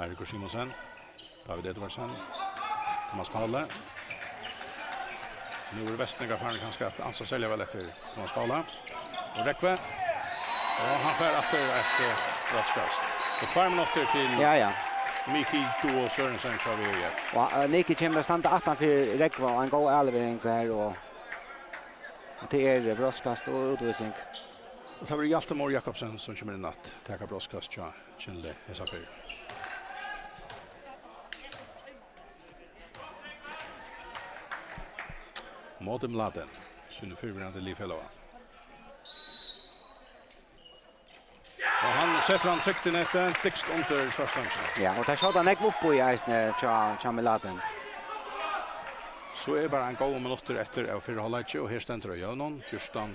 Erik Simonsen, David Edvardsen, Thomas Paule, Nu är Västningar för kanske att ansa sälja väl efter Thomas Paula. Och Rekve. Och han får efter broadcast. Och 2 minuter till Ja. Miki Duo Sørensen kör vi igen. Och Niki kommer standa 18 för Rekva och en god alvering här och det är broadcast och utvisning. Och så blir Hjaltemor Jakobsen som kommer in natt. Tackar broadcast tja Kjelle Hesafir. Modem Laden. Sune förvirrande Livhelloa. Och han sätter han 60 näten, fixt under förstansen. Ja, och där skjuter han upp i isen Chamelaten. Så är bara en god minuter efter av 4 halvlek och här ständer det Jönon, 14.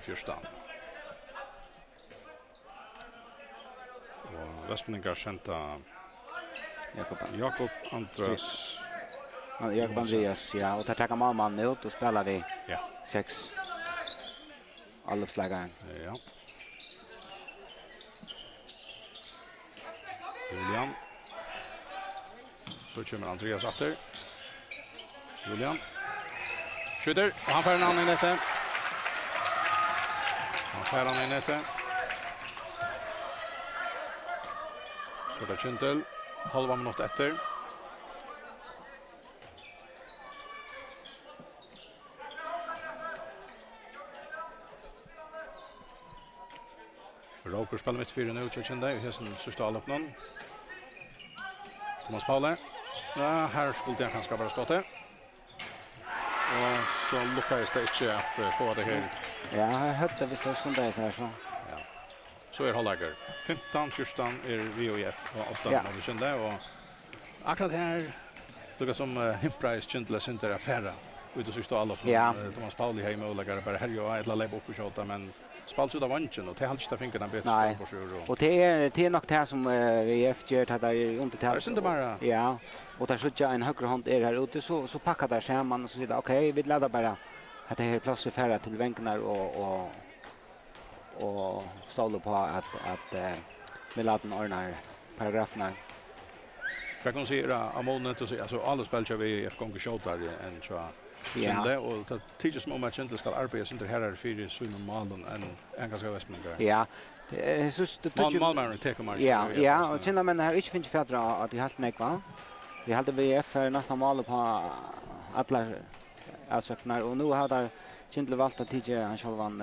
Och Västningar sända Jakob Andreas. Jakob Andreas, ja, och där tar man ut och spelar vi 6 alluppslagaren. Ja. Julian. Så kommer Andreas efter. Julian. Skjuter och han får en annan i nätet. Så det Kintel. Halva minut efter. Roker spelar mitt 4 nu till Kintel. Här som sista avloppningen. Thomas Paule. Ja, här skulle det kanske bara skottet. Och så lyckades det inte att få det här. Ja, jag hörde vi stod som det så här så. Ja. Så är Hållager. 15-14 är VOF och 8 av det kände och akkurat här det som Himprice Kintle center affära ut och sista alla Thomas Pauli hemma och lägger bara här och ett lägga upp och skjuta men spalt ut av vanchen och det hålls inte fingrarna bättre på sjön och det är nog det som VF gör att det är inte det. Det är inte bara. Ja. Och där så en högra hand är här ute så packar där samman och så säger okej, vi laddar bara att det är plats för färra till bänkarna och stål på att vi laddar ordnar paragraferna. Jag kan se att målet och så alltså alla spelare vi FK Shootar en så Kjelle och det tidigt som att Kjelle ska arbeta inte här för sina målen en ganska Västmanland. Ja. Så det Malmö tar man. Ja, och Kjelle men här inte finns färdra att det helt nekva. Vi hade VF nästan mål på alla ansökningar och nu har där Kjelle valt att tiga han självan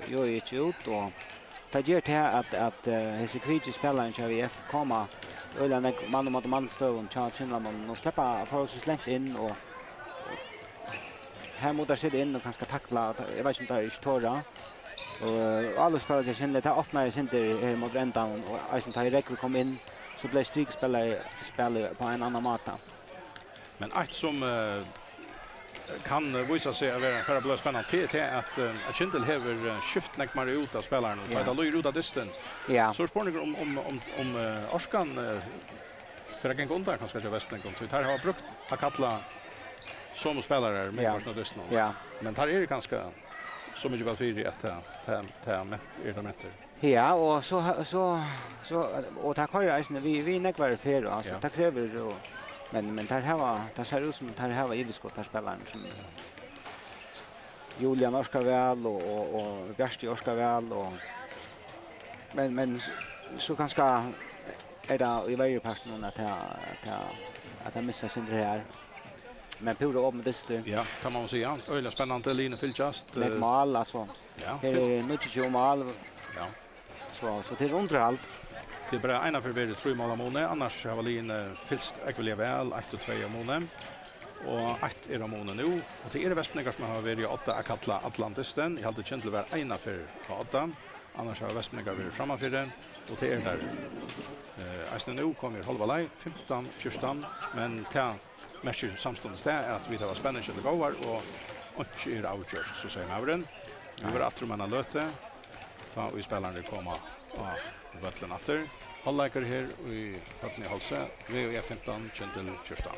inte ut och det gör det att hese kvitje spelaren i VF komma ölen man mot man stövon Kjelle man och släppa för oss slängt in och här mot där sitter in och kanske tackla jag vet inte är torra och alla spelare Kjelle det öppnar sig inte mot räntan och Eisen tar direkt kom in så blir strikspelare på en annan mata. Men ett som kan visa sig att vara för blå spännande till att Kintel har skift näckmar ut av spelaren och tar då ut av distan. Ja. Så spårningar om Orskan för att gå undan kanske Västland kom här har brukt att kalla som spelare med Orskan distan. Ja. Men här är det ganska så mycket väl för att ta med erfarenheter. Ja, och så och tack vare Eisen vi näckvar för alltså det kräver och men där ser ut som där har Iveskott där spelaren som Julian Oskar väl och Bjärsti Oskar väl och men så kanske är det i varje parten att jag missar sin här. Men pura om det ja, kan man säga. Öle spännande Line Filchast. Med mål alltså. Ja. Det är mycket ju mål. Ja. Så det är underhåll. Det är bara ena för vi 3 mål av Mone, annars har Line Filst ekvilier väl 1-2 av Mone. Och 1 är av Mone nu. Och det är Västningar som har varit 8 att kalla Atlantisten. Jag hade känt att vara ena för 8. Annars har Västningar varit framför den. Och det är där. Eisen nu kommer halva lej, 15-14. Men ta matcher samståndes det är att vi tar spännande det går och inte är avgjort så säger Mauren. Vi var att man löte. Ta vi spelarna komma av vattlen efter. Halvleikar här i Hötni Halse. Vi är 15 Kintel 14.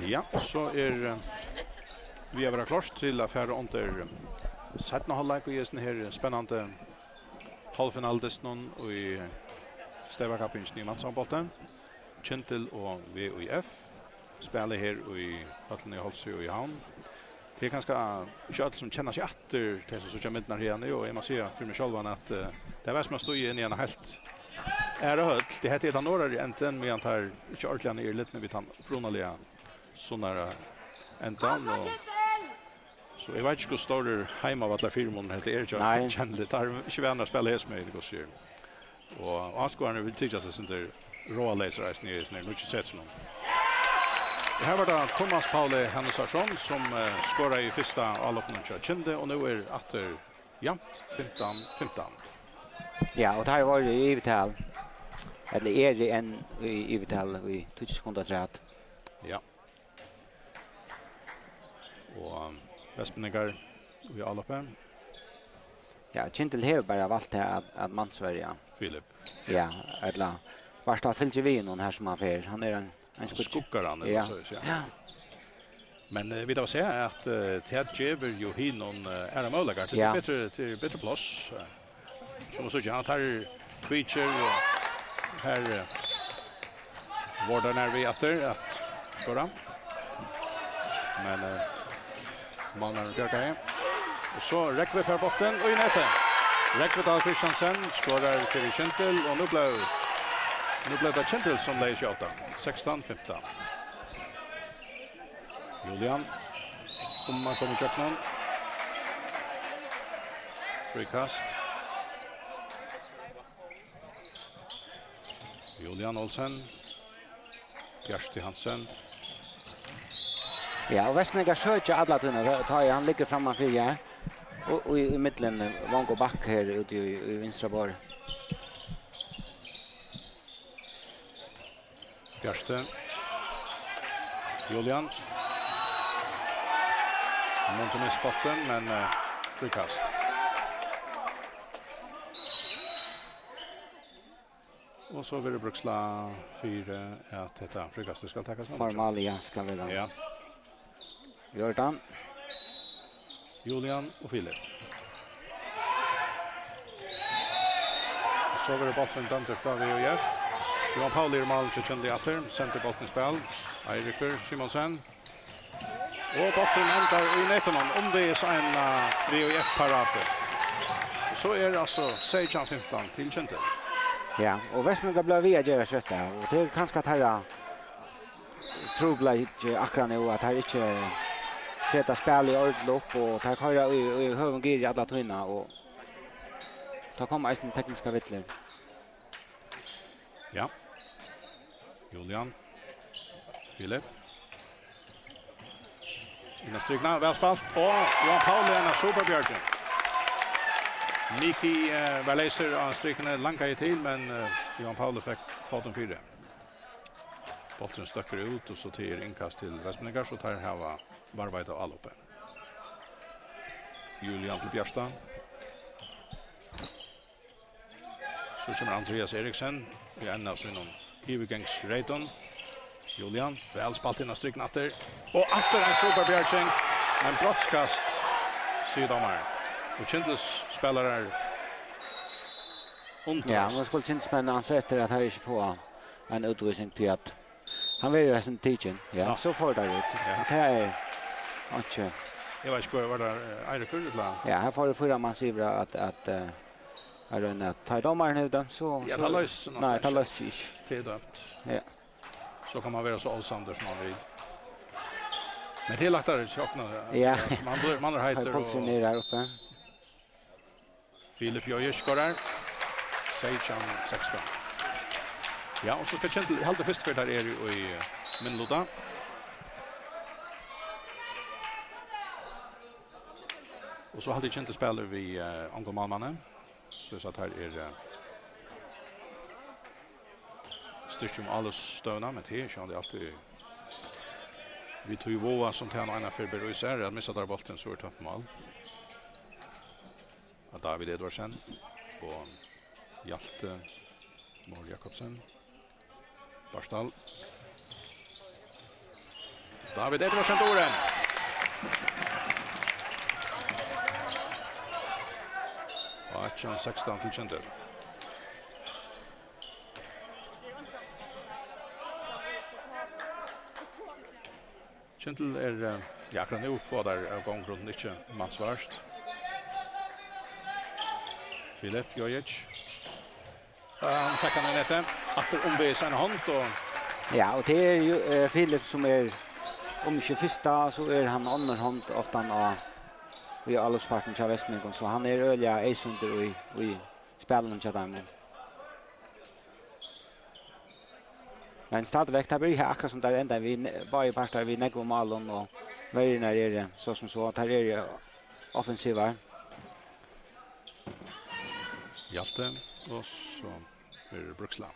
Ja, så vi har varit klart till affär under sättna halvlek och just den här spännande halvfinaldistan och i Steva-kappens nymannssambolten. Kintel och VUF spelar här i hallen i Halsö och i Havn. Det är ganska kött som känner sig åter till så som midnar här nu och jag måste säga för mig själv att det är som att stå in i en helt är det helt det heter det några änden med att här inte ordentligt är lite med vi tar pronaliga såna ändan och så jag vet inte hur stor hemma vad alla firmon heter är jag känner det tar inte vänner spela häst med det går så och Askarna vill tycka sig inte råa läsare när mycket sätt som här var det Thomas Paule Hannesson som skorar i första allopningen till Kinde och nu är åter jämnt 15-15. Ja, och det här var ju i Vital. Eller är det en i Vital i 20 sekunder rätt. Ja. Och Västmeningar i alloppen. Ja, Kintel har bara valt det att Mansverige. Filip. Ja, eller vart har fyllt vi någon här som han för. Han är en skuggaran ja. Ja. Men vi då säger att Ted Jever ju hinnon är möjliga till bättre plats. Som så jag tar Twitcher och här vårdar när vi efter att skora. Men man har gjort det. Och så räcker vi för botten och i nätet. Rekvedal Christiansen skorar till Kintel och nu blev det Kintel som lägger shota. 16-15. Julian man kommer köra någon. Frikast. Julian Olsen. Bjärsti Hansen. Ja, och Västmeningar söker alla tunna. Han ligger framför här. Och i mitten Vango Back här ute i vänstra bar. Bjärste. Julian. Montenes botten men frikast. Och så vill det bruksla 4 att detta frikastet ska takas. Formalia ska vi då. Ja. Jordan. Julian och Filip. Så vill det botten dömte från VUF. Johan Pauli i mål till Kjell Atter. Center botten spel. Eirikur Simonsen. Och botten ändrar i näten om det är så en VUF-parate. Så är det alltså 16-15 till Kjell. Ja, och Västmeningar blev via göra kötta. Och det är kanske att här trubla inte akkurat nu att här inte sätta spel i ordentligt upp och ta köra i hövengir i alla tunna och ta komma i sin tekniska vittler. Ja. Julian. Filip. Innan strykna, välspalt. Och Johan Pauli är superbjörgen. Miki var läser av strykna långa i till men Johan Pauli fick foten 4. Bollen stöcker ut och så till inkast till Västmeningar så tar här varvajt av alloppe. Julian till Bjärsta. Så kommer Andreas Eriksen. Vi är av sin Ivegängs-Reiton. Julian, välspalt innan stryknatter. Och efter en superbjärgning. En brottskast, sydomar. Och Kindles spelare ja, man skulle inte spänna ansvar efter att han inte får en utvisning till att han vill göra sin teaching. Ja, så får det ut. Det är inte... Jag vet inte vad det är Eirikur eller? Ja, här får det fyra man säger att är det att ta domaren nu då så... Ja, det lös. Nej, det lös inte. Det är dömt. Ja. Så kan man vara så allsander som man vill. Men det är lagt där tjockna. Ja. Man har hejter och... Pulsen ner där uppe. Filip Jojic skorar. 16. Ja, och så ska Kintel halda först för där är ju i Minlota. Och så hade Kintel spelar vi Anko Malmannen. Så att här är styrkjum alles stövna, men det är det alltid vi tog ju våa som till en för Beruiser att missa där bollen så är det mål. Av David Edvardsen och Hjalte Mål Jakobsen. Barstal. David Edvardsen Doren. Och 16 till Kintel. Kintel ja, kan nu få där av gång runt inte matsvarst. Filip Jojic. Han tackar ner nätet. Efter ombe sin hand och Ja, och det är ju Filip som är om 21 så är han andra hand ofta vi alls farten av Västmängon så han är öliga eisunder och i spelen till dem. Men stadigvæk det blir akkurat som där ända vi bara parter vi neggo malen och väl när det så som så att här är offensiva. Hjalte och så är det Bruksland.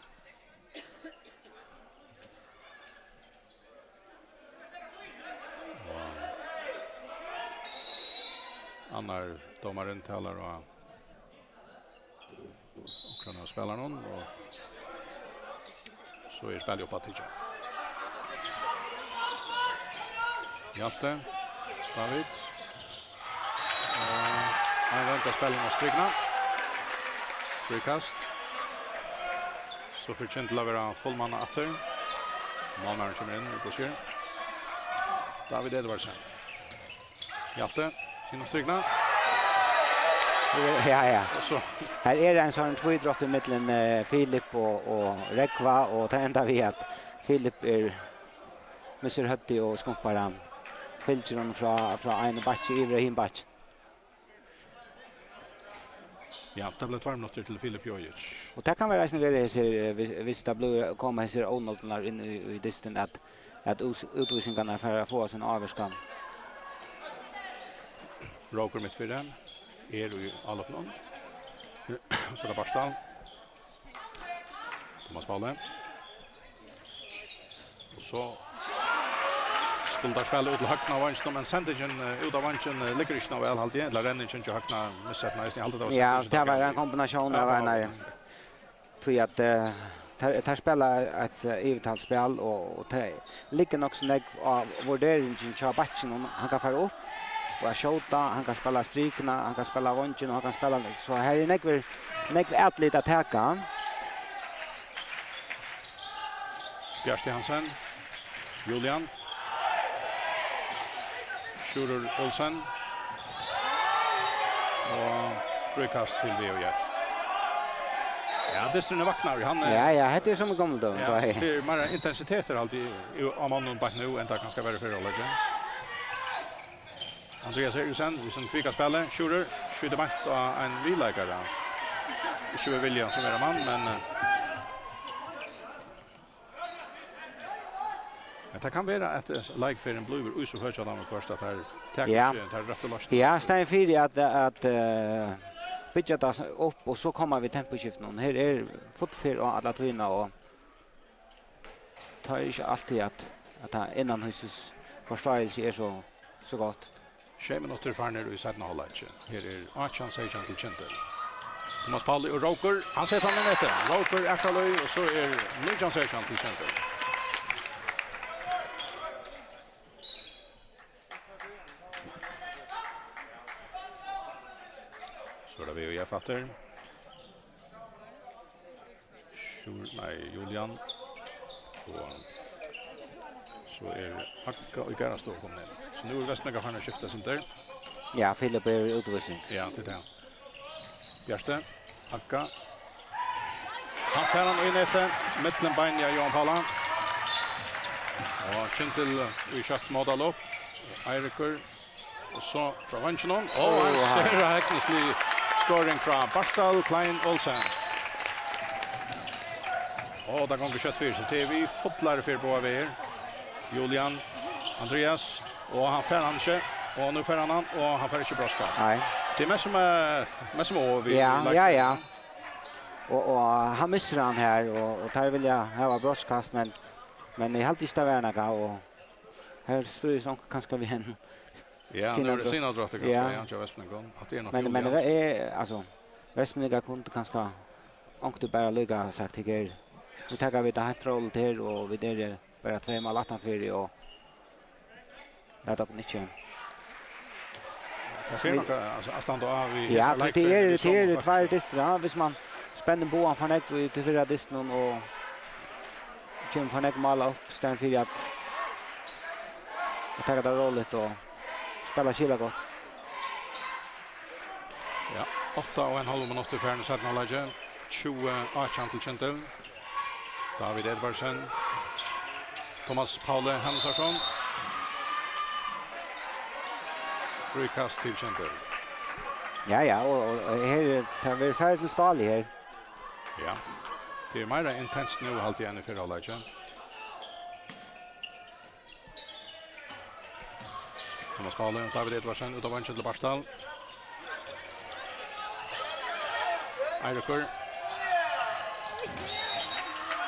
Annar domaren talar och kan spela någon och så är spelet upp att titta. Hjalte, David. Han väntar spelen och strykna. Frikast. Så för Kintel vara fullman efter. Malmö kommer in och kör. David Edvardsen. Hjalte, in och strykna. Ja. Och så Här är det en sån tvåidrott mellan Filip och Rekva och det enda vi att Filip är Mr. Hötti och skumpar han fälter honom från en batch Ibrahim batch. ja, det blev 2 minuter till Filip Jojic. Och det kan vara nästan visst det blir komma här onåtlar in i distan att utvisningarna för att få sin avskan. Roker mitt för den. Är ju alla plan. Så det Barstal. Thomas Palle. Och så skulle spela ut till högna av vänster men sendingen ut av vänstern ligger inte nog väl alltid. Eller rennen inte högna missat nästan alltid det. Ja, det var en kombination av en tror att tar spela ett evigtalsspel och det ligger också nägg av värderingen av batchen han kan fara upp och skjuta, han kan spela strikna, han kan spela vånchen och han kan spela så här är nägg atlet att attacka. Björste Hansen. Julian. Schurer Olsen. Och frikast till VOF. Ja, det är vaknar. Han Ja, det är som gammal då. Ja, det är mer intensiteter alltid om man back nu än det kan ska vara för roller. Andreas Eriksen, vi som kvicka spelar, Schurer, skjuter bort och en vilägare. Inte William som är man, men det kan vara att like för en blue så högt att de först att här tar rätt och last. Ja, stäm för att pitcha det upp och så kommer vi temposkift någon. Här är fotfär och alla tvina och tar inte alltid att innan huset förståelse är så gott. 6 minuter för när du sätter hållet. Här är Archan Sejan till Kintel. Thomas Palle och Roker, han sätter han i nätet. Roker Akalöj och så är Archan Sejan till Kintel. Så där vi och fattar. Julian. Och så är Akka och Gara står kommer ner. Så nu är Västmega han skiftar sin där. Ja, Filip är utvisning. Ja, det är. Björste, Akka. Han får han in efter mitten Banja Johan Palla. Och Kintel i kött modell upp. Eirikur. Och så från Vanchenon. Och han ser Hacknesly scoring från Barstal Klein Olsen. Och där går kött för så TV fotlar för på över. Julian, Andreas och han får han inte och nu får han och han får inte broska. Nej. Det är mest som över. Ja. Och han missar han här och tar vill jag ha broadcast men i halt istavärnaga och här står ju som kanske vi en ja, nu sina drotter kanske jag inte Västmängon att det är något. Men det är alltså Västmänga kunde kanske inte bara lyga sagt tycker nu tar vi det helt roll till och vi där bara 2 mål 18 för och Det är dock inte. Jag ser nog alltså stand av i Ja, det är två distrikt. Hvis man spänner båen för näck ut till fyra distrikten och kommer för näck mål upp stäm för att ta det rollet och spela skilla gott. Ja, 8,5 minuter för sätt knowledge. 20 till Kentel. David Edvardsen. Thomas Paule Hansson. Frikast till Kentel. Ja, och här tar vi färd till Stali här. Ja. Det är mer intensivt nu halt igen i förra halvlek. Thomas Paule och David Edvardsen utav vänster till Barstal. Eirikur.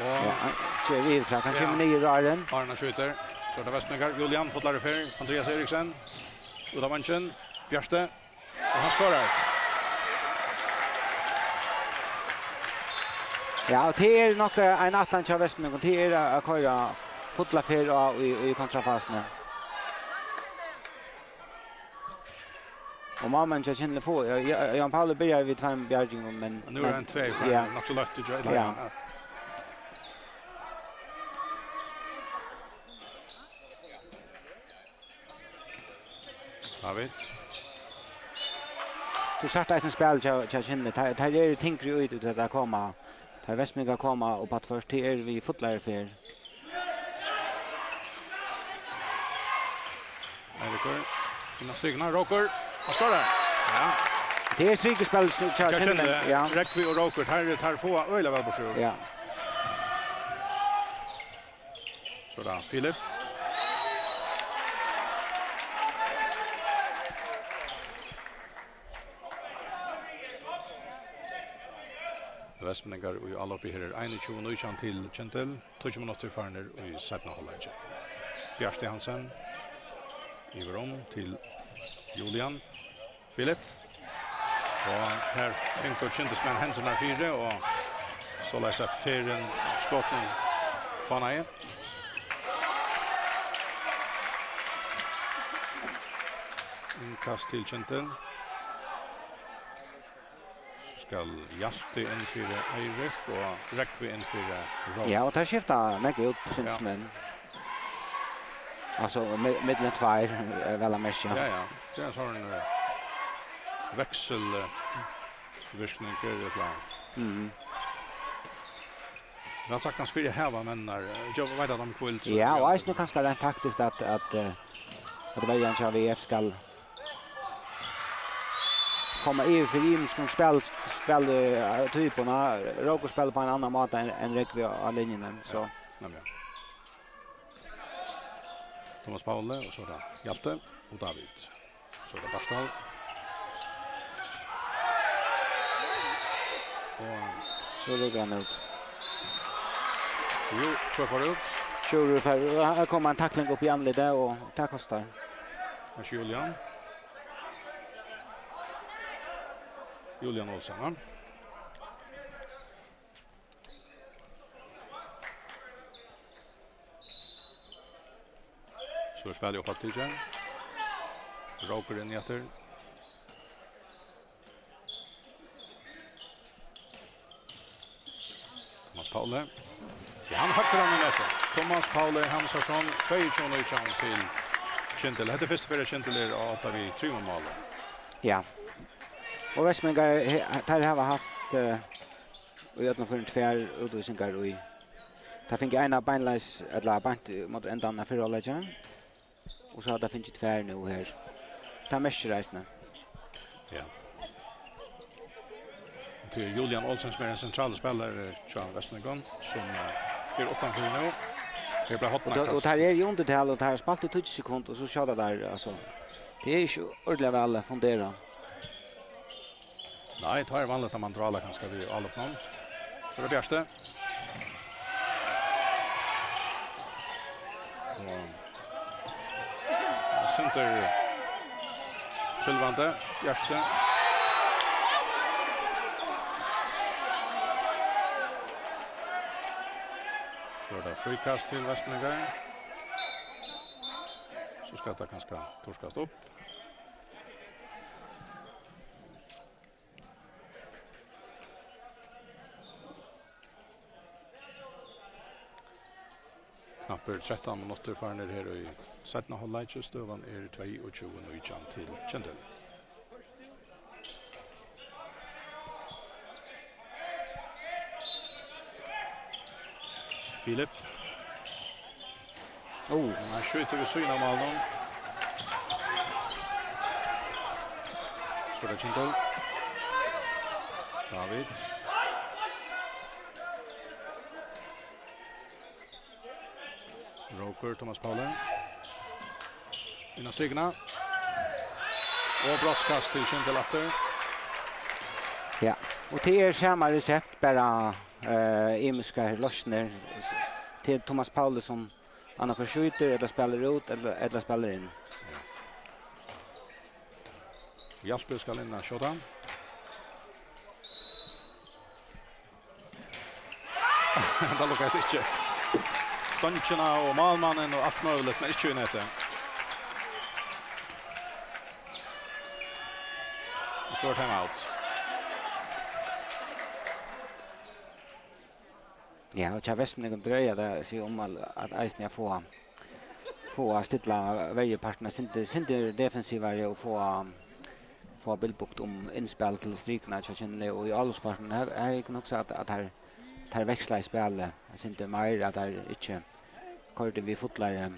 Och vi tror kanske med nio raren. Arna skjuter. Så det Westmingar, Julian fått lära för Andreas Eriksen. Utav vänster. Bjärste. Och han skorar. Ja, och det är nog en Atlantic av Westmingar. Det är att köra fotla för i kontrafasen. Och mamman jag känner få. Jan Paul börjar vid två bjärging men nu är han två för nog så lätt att göra. Ja. David. Du startar ett spel jag känner. Det är tänker ju ut att det komma. Det Westmingar komma och att först till vi fotlar för. Eirikur. Innan signar Roker. Vad står det? Ja. Det är strykespel jag känner. Ja. Rekvi och Roker här få öle väl på sjön. Ja. Så där, Filip. Westmingar och alla uppe här 21 till Kentel. 20 minuter farner i sättna halvlek. Bjärste Hansen. Iverom till Julian. Filip. Och här tänkte Kentelsmän händerna fyra och så läser färden skotten Fanae. Inkast till Kentel. Skall Jaspe in för Eirik och Rekvi in för Rob. Ja, och tar skifta nägge upp synsmän. Alltså mellan två väl mest. Ja. Det är sån växel virkning det plan. Jag har sagt han spelar här var men när jag vet att de kvällt. Ja, och är nog kanske rent taktiskt att det var ju VF skall komma i för Imskon spel typerna Roger spelar på en annan måte än Rekvi av linjen så. Ja. Thomas Paule och så där Hjalte och David. Så det Barstal. Och så rullar han ut. Jo, så får ut. Kör för här kommer en tackling upp i anledet och det kostar. Här Julian Olsen, va? Så spelar jag upp till igen. Roker in i efter. Thomas Paule. Ja, han hackar han med Thomas Paule Hansson, 22 till Kentel. Det är först för Kentel att vi 3 mål. Ja. Och Westmingar har haft och jag för en tvär utvisningar och där fick jag ena beinleis eller bant mot ändan för alla igen. Och så hade finns det tvär nu här. Ta mestreisna. Ja. Till Julian Olsen som är en central spelare Charles Westmingar som är 8 nu. Det blir hot kast. Och där är ju undertal och där spalt i 20 sekunder och så kör det där alltså. Det är ju ordentligt väl fundera. Nej, det är vanligt att man drar alla kanske vid alla på någon. Så det Bjärste. Center Sylvante, Bjärste. Så det frikast till Westmingar. så ska det kanske torskast upp. Knapper 13 minutter før ned her i 17. halvlek, støvan 22 Nujjan til Kjendel. Filip. Han skjuter ved syne av Malmö. Så det Kjendel. David. Roker, Thomas Paule. Innan Signa. Och brottskast till Kjendel efter. Ja, och det är samma recept, bara imiska lossner till Thomas Paule som annars skjuter eller spelar ut eller spelar in. Hjalpe skal inn av Sjådan. Det lukkast ikke. Stønkjena og malmannen og alt mulig, men ikke unnete. Og så er time-out. Ja, och jag vet inte om dröja det sig om att Eisner få stilla varje partner inte defensivare och få bildbukt om inspel till strikna så känner och i allsparten här är det också att här växlar i spelet. Jag inte mer att det inte körde vi fotlar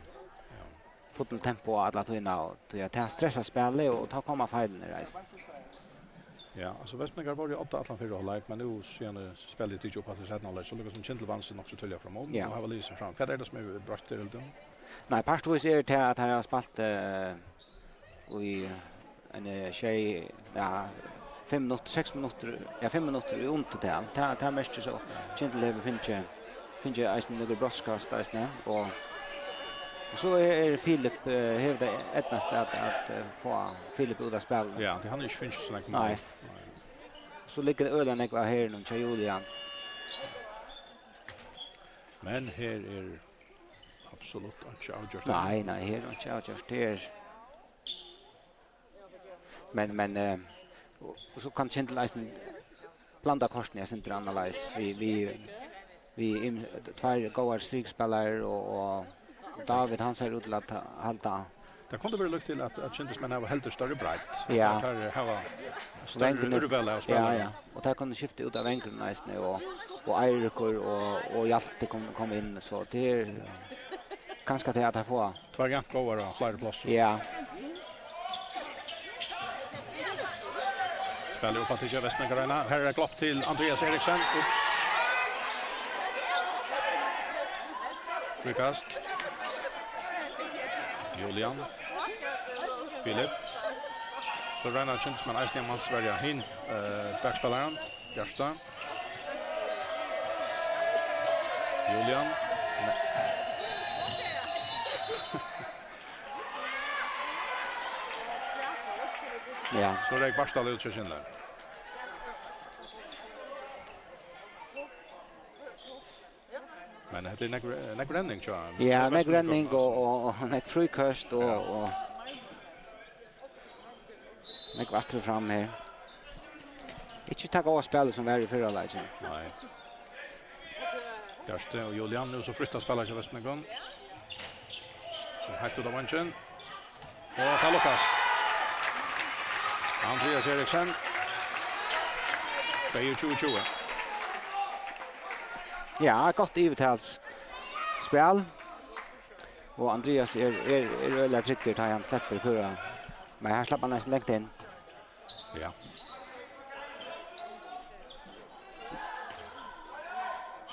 tempo alla tøyna och ta stressa spelet och ta komma fejlen i resten. Ja, alltså Västmangar var ju 8 atlan för halvlek, men nu sen spelar det ju på att sätta halvlek så lyckas som Kjendel vann sig också tydliga framåt och har väl liksom fram. Vad är det som är brakt till då? Nej, partvis är det att han har spalt i en tjej 5 minuter, 6 minuter, 5 minuter i undertal. Det mest så Kjendel har finns ju Eisner några brottskast Eisner och så är Filip hävda ettnast att få Filip ut av spel. Ja, det han inte finns så mycket. Nej. Så ligger ölen ekva här nu till Julian. Men här är absolut inte avgjort. Nej, här är inte avgjort. Det är men och så kan Kjendel Eisen blanda korsen jag inte analys. Vi två goda strikspelare och David han ser ut till att halta. Det kunde vara lukt till att Kjendelsmän har helt större bredd. Ja. Där har större urval av spelare. Ja. Och där kunde skifta ut av enkeln nästan och Eirikor och Hjalte kom in så det är ganska det att få. Två ganska goda och flera platser. Ja. Spelar upp till Västmangarna. Här är klopp till Andreas Eriksson. Frikast. Julian. Filip. Så Ragnar Kjendelsmann Eisner man Sverige hin backspelaren. Gersta. Julian. Ja. Så det är Barstal ut till Kjendel. Men det är en bränning tror jag. Ja, en bränning och en frikast och en kvarter fram här. Inte ta gå spel som var i förra läget. Nej. Gerste och Julian nu så flyttar spelar till Västmanland. Så högt ut av vanchen. Och Kallokas. Andreas Eriksson. 22. Ja, gott övertals spel. Och Andreas är väldigt trycker tar han släpper på. Men här släpper han nästan läggt in. Ja.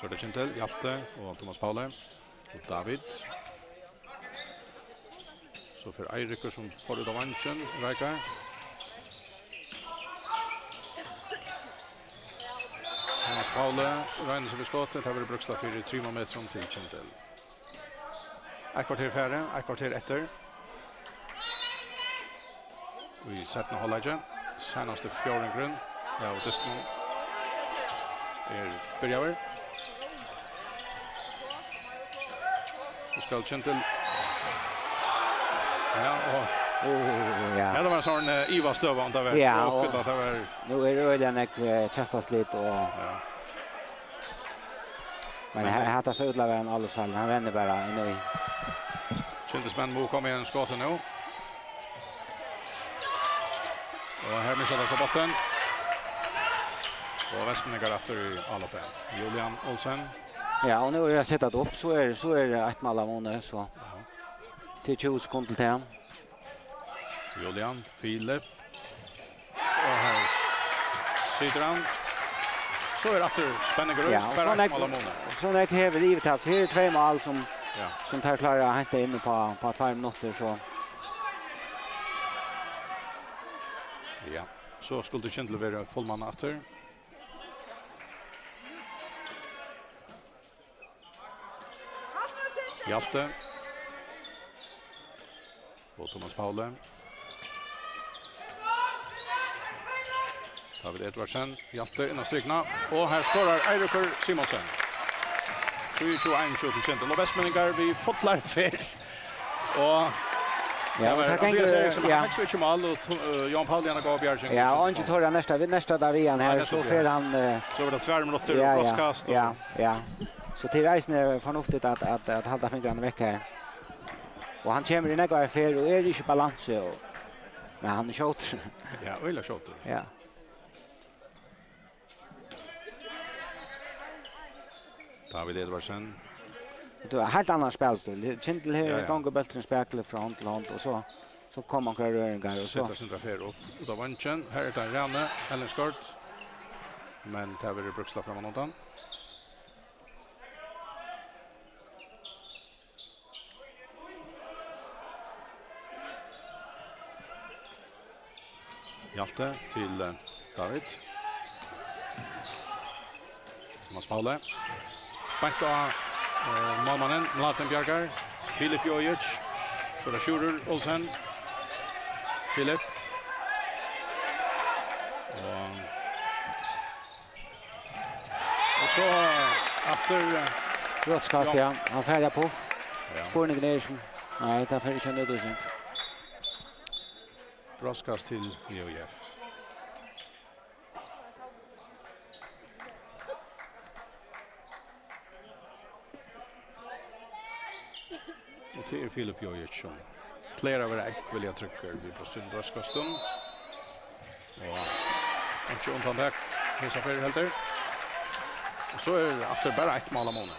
Så det Kjendel, Hjalte och Thomas Paule och David. Så för Eirikor som får ut av vanchen, Reikar. Thomas Paule regner sig vid skottet. Här var det brukslag för 3 meter till Kjendel. Ett kvarter färre, ett kvarter efter. Vi sätter halvlek. Senaste fjärden ja, och Disney börjar. Så ska Kjendel Ja, och Ja. det var en sån Iva stöva om det var. Ja, och och att det var nu är det öliga nek käftaslit och ja. men här hade så utlavar en allsfall. Han ränner bara in i. Kjentesmenn må komme en skåte nu. Och här missar det bollen. Och Westman går efter i Alopen. Julian Olsen. Ja, och nu är det sättat upp så är det ett mål av månader så. Till 20 sekunder till han. Julian, Filip. Och här sitter han. Så är det efter spänningen upp. Ja, och Bara så ett mål av månader. så när häver livet alltså. Här är 2 mål som Ja. tar klara att hämta in på 2 minuter så. Ja. Så skulle det kjent vara fullmann efter. Hjalte. Och Thomas Paule. David Edvardsen. Hjalte innan strykna. Och här skorar Eirikur Simonsen. 3-21 till kjent. Och Vestmenningar vi fotlar fel. Och Ja, och Andreas Eriksson har också inte mål och Jan Pauliana gav Bjärgen. Ja, och inte tar nästa där vi här så för han så var det 2 minuter broadcast. Ja. Så till reisen är förnuftigt att hålla fingrarna veck här. Och han kommer in och fel och är inte balans och men han är shot. Ja, öliga shot. Ja. David Edvardsen. Det är helt annan spelstil. Kintel här gånger bulten spekler från hand till hand och så kommer man röringar och så. Sätter sin affär upp utav vanchen. Här är det Rane Ellenskort. Men det blir bruksla framan undan. Hjalte till David. Thomas Paule. Banka målmannen Mladen Bjargar. Filip Jojic. Så det Schurer Olsen. Filip. Och så efter Brottskast, ja. Han färdiga puff. Ja. Spårningen är som nej, det är för inte nödvändigt. Broadcast till EOF. Och till Filip Jojic som flera av det vill jag trycka vid på stund broadcasten. Och inte undantag hesa för helt där. Och så är det efter bara ett mål av månaden.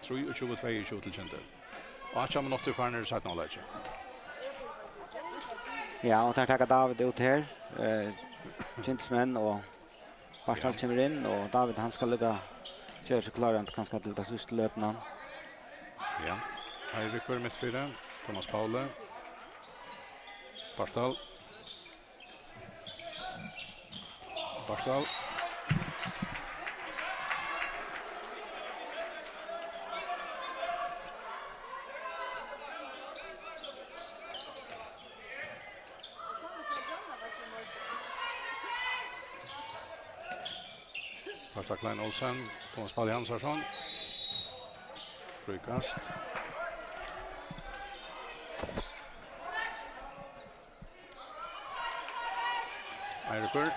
3-22 till Kintel. Och att man åter farner så att någon läge. Ja, och tar David ut här. Kintsmän och Barstal kommer in och David han ska lägga köra sig klar att kanske till det sista löpna. Ja. Eirikur mittfyra. Thomas Paule. Barstal. Barstal. Barstal Klein Olsen. Thomas Paule Hansarsson. Frukast. Eirikur.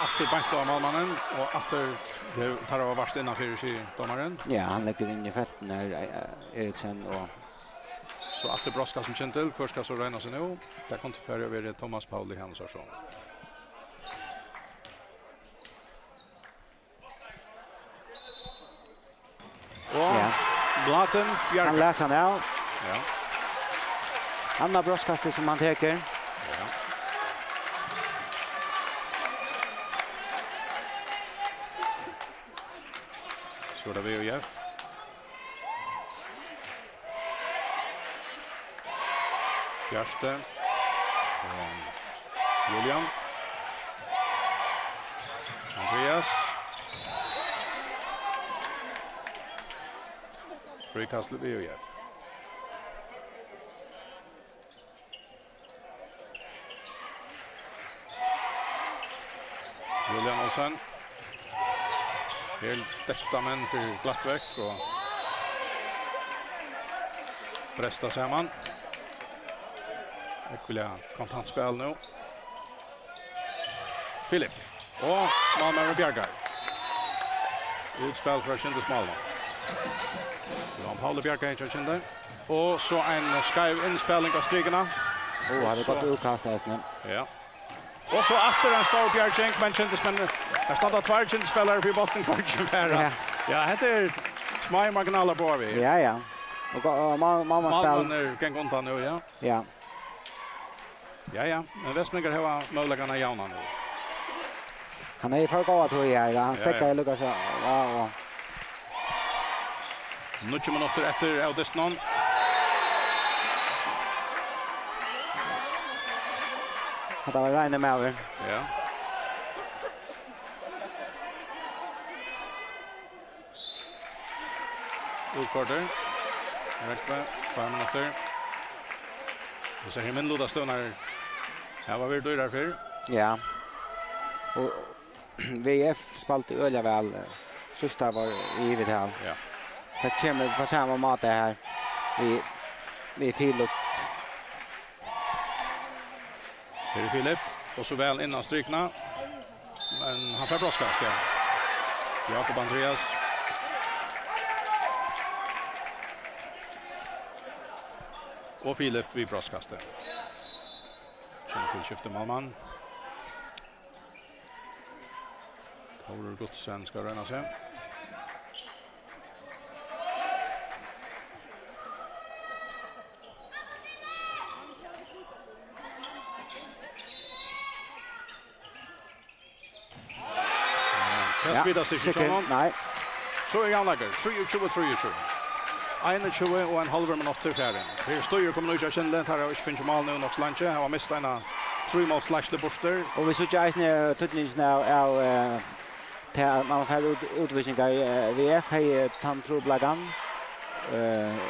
Efter bank av målmannen och efter det tar av vart innanför sig domaren. Ja, han lägger in i fälten här Eriksen och så efter Broska som Kintel, första så räknar sig nu. Där kom till färre över Thomas Pauli Hansson. Och Blaten Björk. han läser han av. Ja. Anna Broskast som han teker. Ja. Så det vi ju gör. Fjärste. Julian. Andreas. Frikast till VUF. Julian Olsen. Helt detta men för Glattbäck och Bresta Säman. Ekvilja kontantspel nu. Filip. Och Malmö Bjargar. Utspel för Kindes Malmö. Johan Paul Bjargar i Kinde. Och så en skarv inspelning av strikerna. Hade gått utkast nästan. Ja. Och så efter en stor Bjarging, men Kindes men jag stannar två Kindes-spelare på botten för Kindes. Ja, heter små marginaler på vi. Ja. Och mamma spel. Man kan konta nu, ja. Ja. Ja. Men Westmingar har möjligheterna jauna nu. Han är för god tror jag. Han stäcker Lucas. Ja. 9 minuter efter Audisnon. Det var regnet med över. Ja. Utkorter. Räckve, 2 minuter. Och så här min låda stunnar. Här var vi då därför. Ja. Och VF spalade öliga väl. Sista var givet här. Ja. Det kommer på samma mat det här. Vi Filip. Här är Filip. Och så väl innan strykna. Men han får broskast, ja. Jakob Andreas. Och Filip vid broskastet. Känner till skifte Malman. Tore Gottsen ska röna sig. Kan spela sig så nej. Så är han lägger 23. 21 och en halv minut till färden. Här står kommer nu Kjell här och finns mål nu något lunch. Han har missat en 3-mål slash the borster. Och vi så jäsna tutnings nu är man får utvisningar VF har tant trubblagan.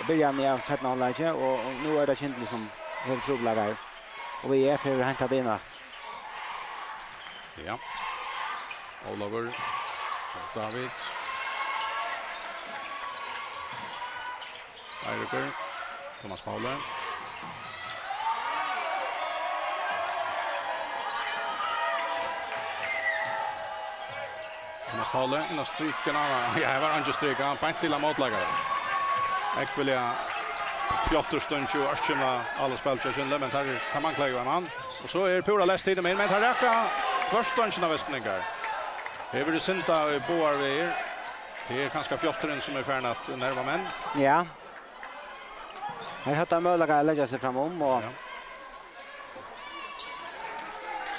Början i avsättna hållet och nu är det Kindle som har trubblagar. Och VF har hämtat in att. Ja. Oliver David. Eirik, Thomas Paule. Thomas Paule innan strykerna. Ja, här var han stryka. Han pant till motläggare. Ekvilja Fjotterstund 20 årskymla alla speltjänster, men här kan man klägga man. Och så är pura lästtiden med, men här räcker förstånchen av Vestmingar. Det blir synta boar vi är. Det är kanske Fjotteren som är färdig att närma män. Ja. Här har han möjlighet att lägga sig framom och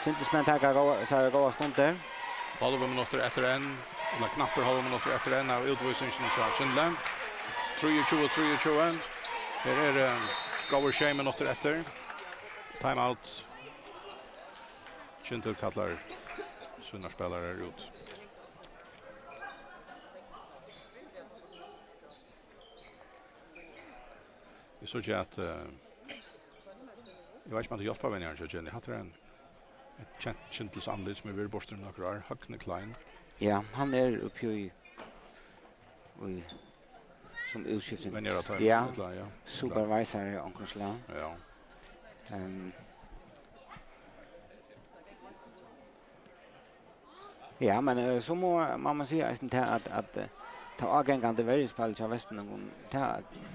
Kintlesmän tackar så här goda stunder. 12 minuter efter en, eller knappt halv minuter efter en av utvisningen av Kindle. 23. Här är goda 6 minuter efter. Timeout. Kindle kallar sina spelare ut. Det så jag att jag vet inte om det hjälper vem jag känner. Jag hade en Kindles anled som är vid borsten några år, Högne Klein. Ja, han är uppe i som utskiftning. Ja, supervisor i Ankersland. Ja. Ja, men så må man säga att ta agengande världspel till Västern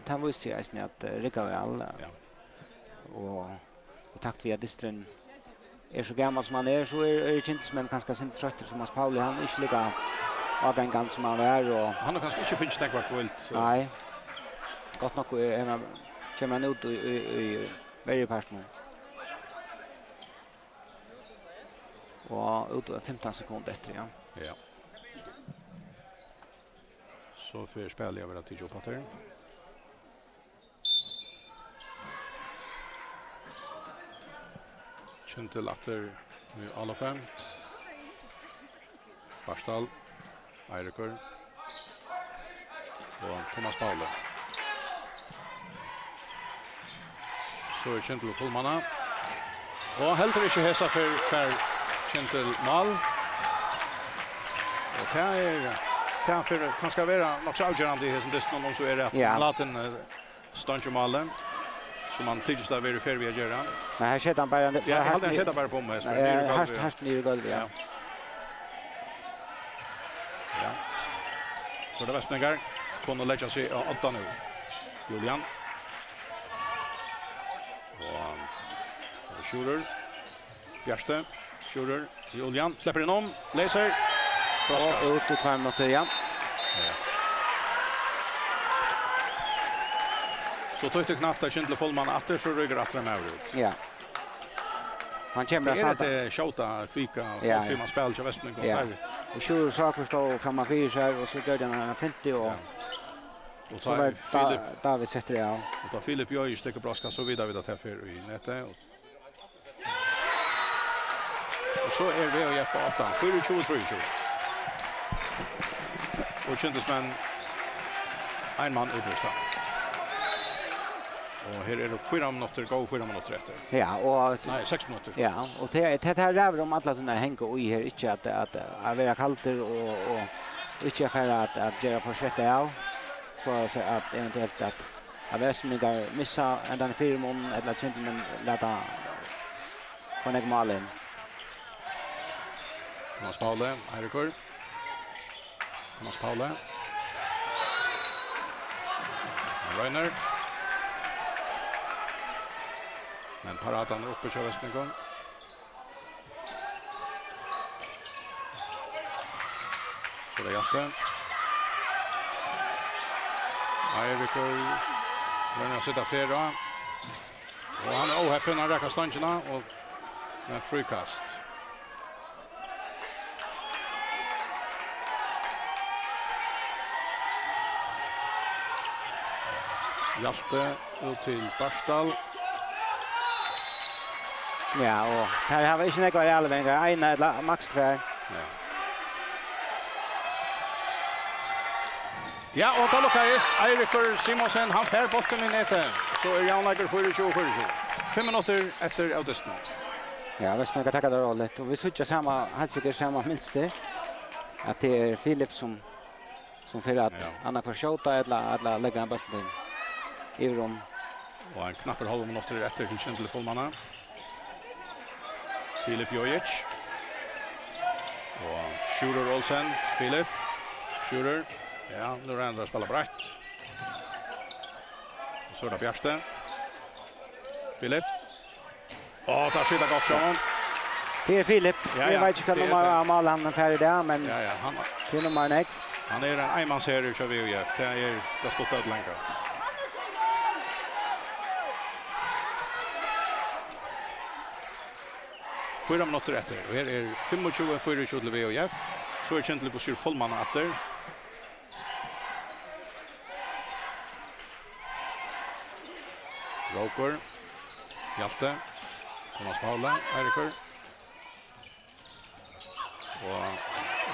ta visste jag att Rickard väl. Ja. Och takt via distren är så gammal som han är så är inte men ganska sent trött som Thomas Pauli han är inte lika agengande som han är och han har kanske inte finns snäcka kvällt. Nej. Gott nog är kommer ut i varje person. Och ut 15 sekunder efter ja. Ja. Så för spel jag vill att titta på det. Kintel latter nu alla fem. Barstal, Eirik och Thomas Paule. Så är Kintel och Pullmanna. Och helt inte hesa för Kintel mal. Och kan för kan ska vara något så avgörande i som det någon så är det att laten Stanche malen. som man tidigt där var färdig att göra. Men här sätter han bara... Ja, jag hade en sätta bara på mig. Härst ner i golvet, ja. Ja. Så det Västningar kunde lägga sig 8 nu. Julian. Och Schurer. Bjärste. Schurer. Julian släpper in om. Läser. Och ut i 2 minuter, ja. Så tog det knappt att Kindle Follman att så ryggar att med ut. Ja. Han kommer att starta. Det är skjuta fika och filma spel till Västningar. Ja. Och Schurer saker står framan fyra så här och så gör han 50 och och så var David sätter det av. Och då Filip gör ju stycke braska så vidare vid att här för i nätet. Och så är det och jag på 8. 4-23. Och Kindesman en man i bröstet. Och här är det 4 minuter, gå 4 minuter efter. Ja, och... Nej, 6 minuter. Ja, och det här räver om alla sådana hänga och i här, inte att vara kalter och inte för att göra försöka av. Så att eventuellt att Västningar missa ända 4 mån eller att Kindesman låta få ner målen. Thomas Paule, Eirikur. Thomas Paule. Reiner. Men paraden uppe kör Västningar. Så det är Hjalte. Eirikur. Reiner sitter flera. Och han är ohäppen, han räcker stangerna och med frikast. Hjalte ut till Barstal. Ja, och här har vi inte några i alla vägar. En eller max 2. Ja, och då lyckas Eirikur Simonsen, han fär bollen i nätet. Så är Jan Lager 4-20. 5 minuter efter avdisten. Ja, Västningar tackar det rollet. Och vi switchar samma, helt säkert samma minst det. Att det är Filip som för att Anna får skjuta eller lägga en bollen i rum. Och en knapp halv minuter efter till Kindle Follmanna. Filip Jojic. Och Schurer Olsen, Filip. Schurer. Ja, nu är andra spelar brett. Så är det Bjärste. Filip. Och där skjuter gott Sean. Det är Filip. Jag vet inte hur mål han är färdig där, men han det är nummer 9. Han är en enmansserie kör vi ju. Det är det stått ut länge. Fyra minuter efter. Och här är 25-4 till VHF. Så är Kindle på Follman efter. Roker. Hjalte. Thomas Paule. Eirikur. Och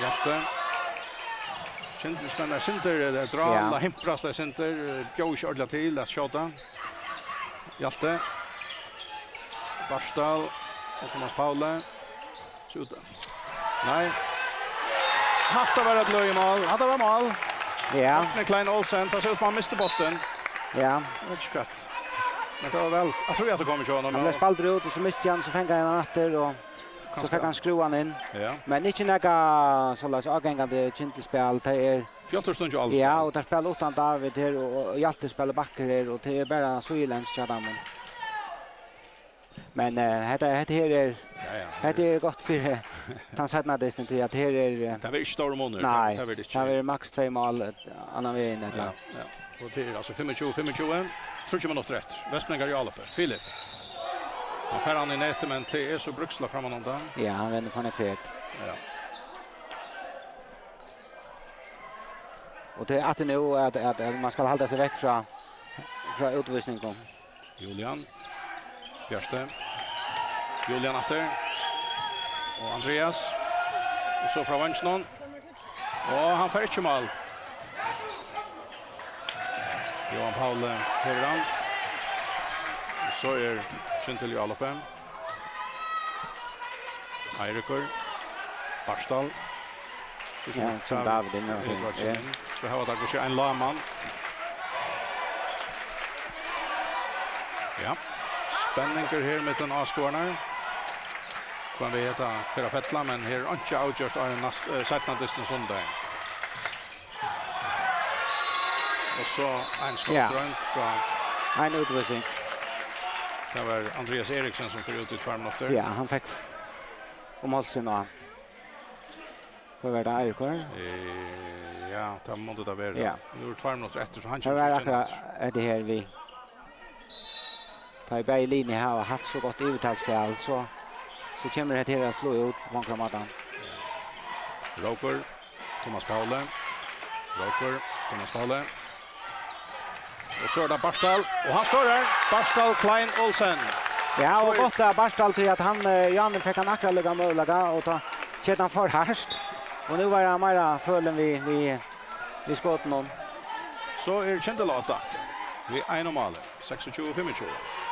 Hjalte. Kindle spänner Sinter. Drar alla hemprasta Sinter. Björk ordentligt till att skjuta. Hjalte. Barstal. Och Thomas Paule. Skjuta. Nej. Hafta var ett löjmål. Hade var mål. Ja. Med Klein Olsen. Det ser ut som han miste botten. Ja. Rätt. Men det var väl. Jag tror att det kommer så honom. Han blev spalter ut och så miste han så fängade han efter och så fick han skruva in. Ja. Men inte några sådana avgångande Kindle-spel. Det är... 14 stunder alls. Ja, och där spelar utan David här och Hjalte spelar backer här och det är bara Sjölands Chadamon. Men det här är gott för Tanzania destin till att här är det är inte stora månader. Nej, det är max 2 mål annan vägen. Ja. Och det är alltså 25-25. 30 minuter rätt. Västningar i Alpe. Filip. Han fär han i nätet men det är så bruksla framan om den. Ja, han vänder från ett fet. Ja. Och det är att nu att man ska hålla sig väck från utvisningen. Julian. Bjärste. Julian efter. Och Andreas. Och så från vänstern. Och han får inte mål. Johan Paul Heveran. Och så är Kindle i Alpe. Eirikur. Barstal. Ja, som David inne. Så här var det kanske en laman. Ja. Spänningar här med den avskårna. Kan vi heta för fettla men här är inte outgjort av en sättna distans under. Och så en skottrunt från en utvisning. Det var Andreas Eriksson som för ut i 2 minuter. Ja, han fick målsen och för var det Eirikor? Ja, det måste det vara. Ja. Nu är 2 minuter efter så han Det var akkurat det här vi tar i bäj linje här och haft så gott övertalsspel så kommer det här att slå ut på konkurrenten. Roker, Thomas Paule. Roker, Thomas Paule. Och så är det Barstal och han skorar. Barstal Klein Olsen. Ja, och gott där Barstal till att han Janne fick han akkurat lägga möjliga och ta kedan för härst. Och nu var det mera föllen vi skott någon. Så är Kindelata. Vi är en mål. 26-25.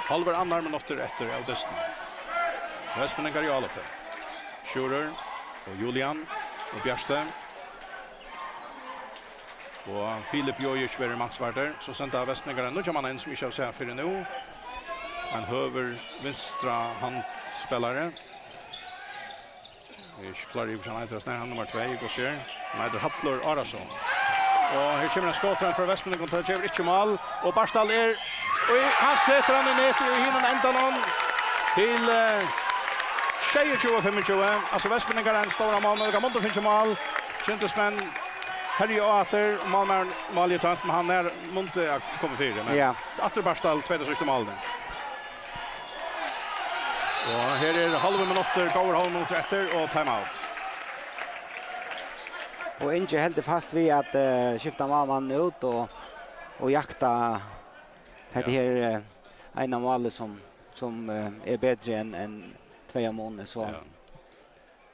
Halver andra minuter efter av desten. Vespen Garjalofe. Schurer och Julian och Bjärste. Och Filip Jojic var matchvärder. Så sände av Vespen nu kommer man en som inte har sett för nu. Han höver vänstra handspelare. Vi är klar i för att han nummer 2 går ser. Han heter Hattlor Arason. Och här kommer en skott framför Vespen och tar över inte mål och Barstal och han stöter han ner i hinnan ända någon till 26-25. Alltså Vespen är en stora mål och kan inte finna mål. Kjentesmän Harry Åter och mål i tant men han är inte kommer fyra men ja. Åter Barstal tredje sista målet. Och här är halva minuter, går halva minuter efter och timeout. Och inte helt fast vid att skifta man ut och jakta det här ena målet som är bättre än 2 månader så.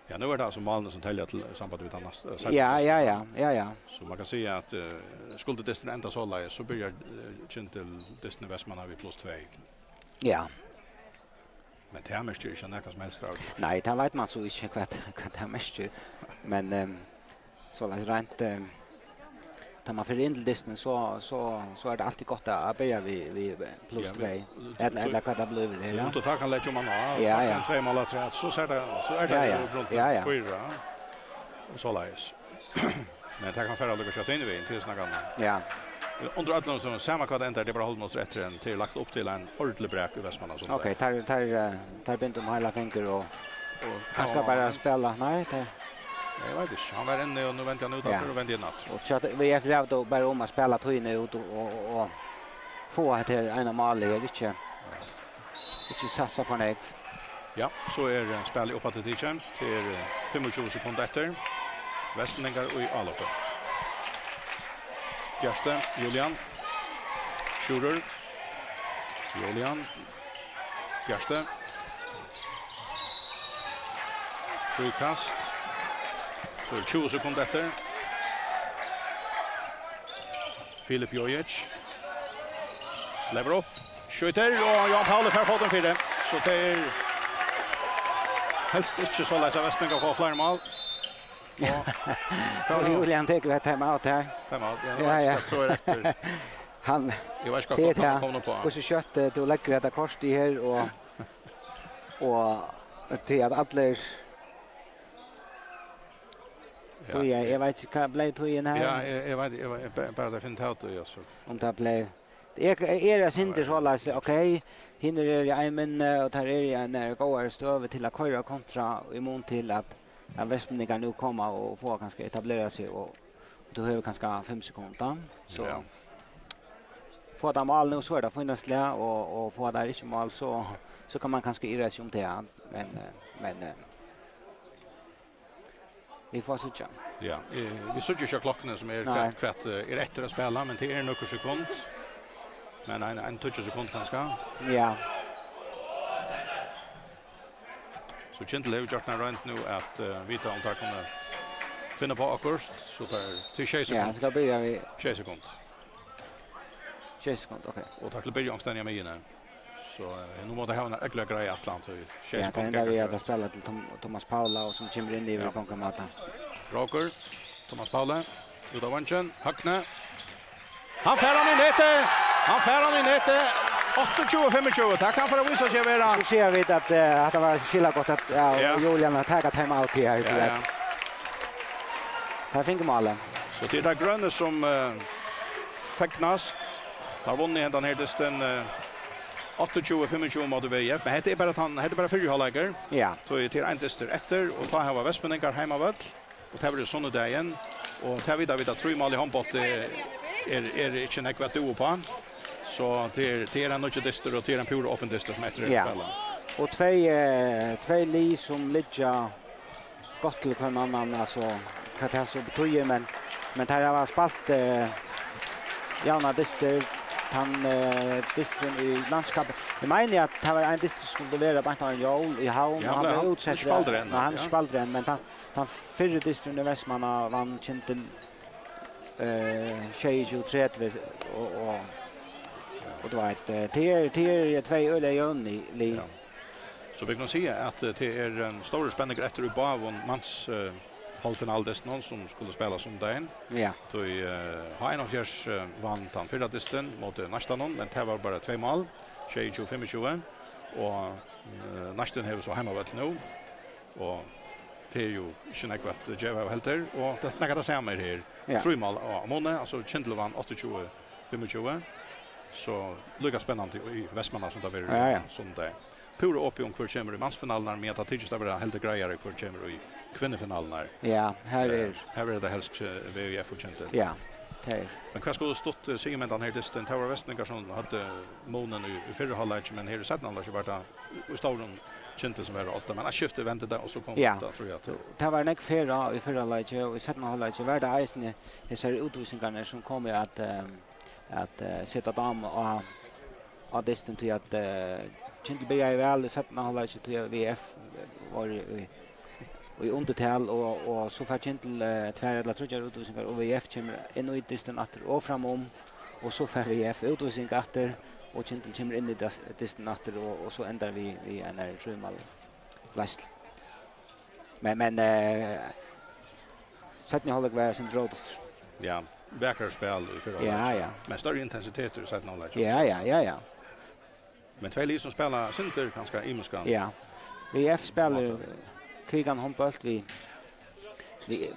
Ja, nu är det alltså målen som täljer till samband med annars. Ja. Så man kan säga att skulle det ända så läge så börjar Kintel Disney Westman har vi +2. Ja. Men det här mäster inte något som helst. Nej, det vet man så inte vad det här mäster. Men så rent tar man för in till Disney så är det alltid gott att börja vi +2. Eller vad det blir det. Ja. Då tar kan lägga man av. Ja. 2 mål att så är det runt 4. Och så läs. Men det kan färra lucka skjuta in i till snacka. Ja. Under Atlanten samma kvad ända det bara håll mot rätt till lagt upp till en ordentlig bräck i Västmanland så. Okej, tar bint om hela finger och han ska bara spela. Nej, det jag vet inte. Han var inne och nu väntar han utanför och vänder in natt. Och så vi är för att bara om att spela tog ut och få det här ena mål är inte satsa för nej. Ja, så är spelet uppåt till Tichen till 25 sekunder efter. Västmanningar och i Alope. Bjärste, Julian. Schurer. Julian. Bjärste. Frukast. Så 20 sekunder efter. Filip Jojic. Lever upp. Skjuter och Jan Paule får foten för det. Så det är helst inte så lätt att Västmanningar får flera mål. Och Julian tar ett timeout här. Timeout, ja. Så är det. Han jag vet inte vad han kommer på. Och så kött till att lägga det kors i här och till att alla ja, jag vet inte vad blev tojen här. Ja, jag vet bara det finns helt och så. Om det blev det inte så läs okej. Hinner jag men och tar en går stöv till att köra kontra imot till att Västmanningar nu komma och få ganska etablera sig och då har vi kanske 5 sekunder så få där mål nu så är det finnas och få där inte mål så kan man kanske irra sig om det men vi får se. Ja, vi såg ju klockan som är kvart är efter att spela men det är några sekund. Men en 20 sekund kanske. Ja. Så Kintel har gjort en rent nu att vita om det kommer finna på akkurst så där till 6 sekunder. Ja, ska börja vi 6 sekunder. 6 sekunder, okej. Och tack till Birgong stannar med inne. Så nu måste ha en äcklig grej i Atlant och 6 sekunder. Ja, det är där vi har spelat till Thomas Paula och som kommer in i konkurrensen. Roker, Thomas Paula, Uda Vanchen, Hackne. Han färrar i nätet. 28-25, det kan för att visa sig vara. Så ser vi att det var skilla gott att Julian har tagit timeout här. Ja. Här fick målen. Så det är där gröna som fäcknast. Har vunnit den här distan 28-25 mot VF. Men det är bara att han heter bara 4 halvleker. Ja. Så det är en dyster efter och ta här var Västmanningar hemma väl. Och det var det såna där igen. Och det vidare 3 mål i handbott är inte nekvat do på. Så det är en mycket dyster och det är en pur öppen dyster som efter Ja. spela. Och två li som ligger gott till för någon annan alltså vad det så betyder men det har varit spalt Jana dyster han dystern i landskapet. Jag menar att det var en dyster som skulle vara bara en jol i havn och han blev utsett. Han spaldren men han förra dystern i Västmanna vann Kintel 23 och det var ett två öle i Ja. Så vi kan se att det är en stor spänning efter i Bavon mans halvfinaldisten som skulle spela som dagen. Ja. Då Heinofjärs vann han förra disten mot nästa någon men det var bara 2 mål. 25-25 och nästan har så hemma vet nu. Och det är ju inte nekvat Jeva helter och det snackar det samma här. 3 mål och Mona alltså Kintel vann 28-25. Så lukar spännande i Västmanland som det var sån där. Pura upp i kvar kommer i mansfinalerna med att det var helt grejer kvar kommer i kvinnofinalerna. Ja, här är det helst VF och Kintel. Ja. Men vad skulle stått Sigmund den här distan Tower Västningar som hade månen i förra halvlek men här i sätten halvlek var det stor Kintel som var 8 men jag skifte väntade där och så kom det tror jag. Det var nog förra i förra halvlek och i sätten halvlek var det isen det ser utvisningarna som kommer att sätta dem och distan till att Kintel börjar väl i sätten halvlek till VF var i undertal och så får Kintel tvär eller tredje utvisningar och VF kommer in i distan åter och framom och så får VF utvisning åter och Kintel kommer in i distan åter och så ändrar vi en trummal last. Men sätten håller var sin råd. Ja, verkar spel i förra. Ja. Men större intensitet i sätten halvlek. Ja. Men två lag som spelar center ganska imskan. Ja. VF spelar krigan handboll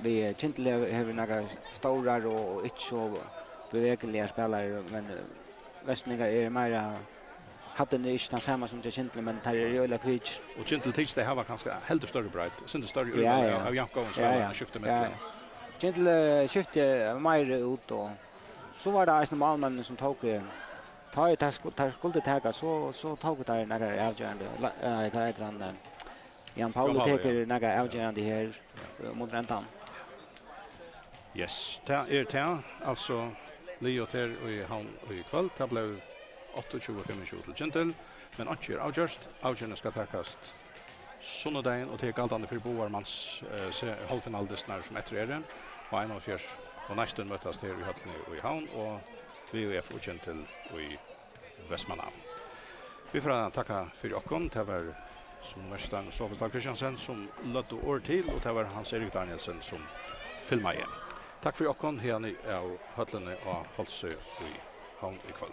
vi Kintel har några stora och inte så bevägliga spelare men Västningar är mer hade ni inte samma som Kintel men det är ju alla kvitch och Kintel tycks det har ganska helt större bright sen det större av Janko och så skiftar med. Kintel skiftar mer ut och så var det en normalman som tog skulle ta så tog det några avgörande det heter han Jan Paul tar några avgörande här mot Rentan. Yes, det är alltså Leo ter i han i kväll det blev 28-25 till Kintel men inte avgörande ska takas söndagen och det är galtande för Boarmans halvfinaldisnar som efter den och en av fjärs och nästan mötas här i Höllne i Havn och VF och Kintel i Västmanna. Vi får tacka för okon det var som Mästaren Sofus Christiansen som lötte år till och det var Hans-Erik Danielsen som filmade igen. Tack för okon här ni av Höllne och Holsö i Havn i kväll.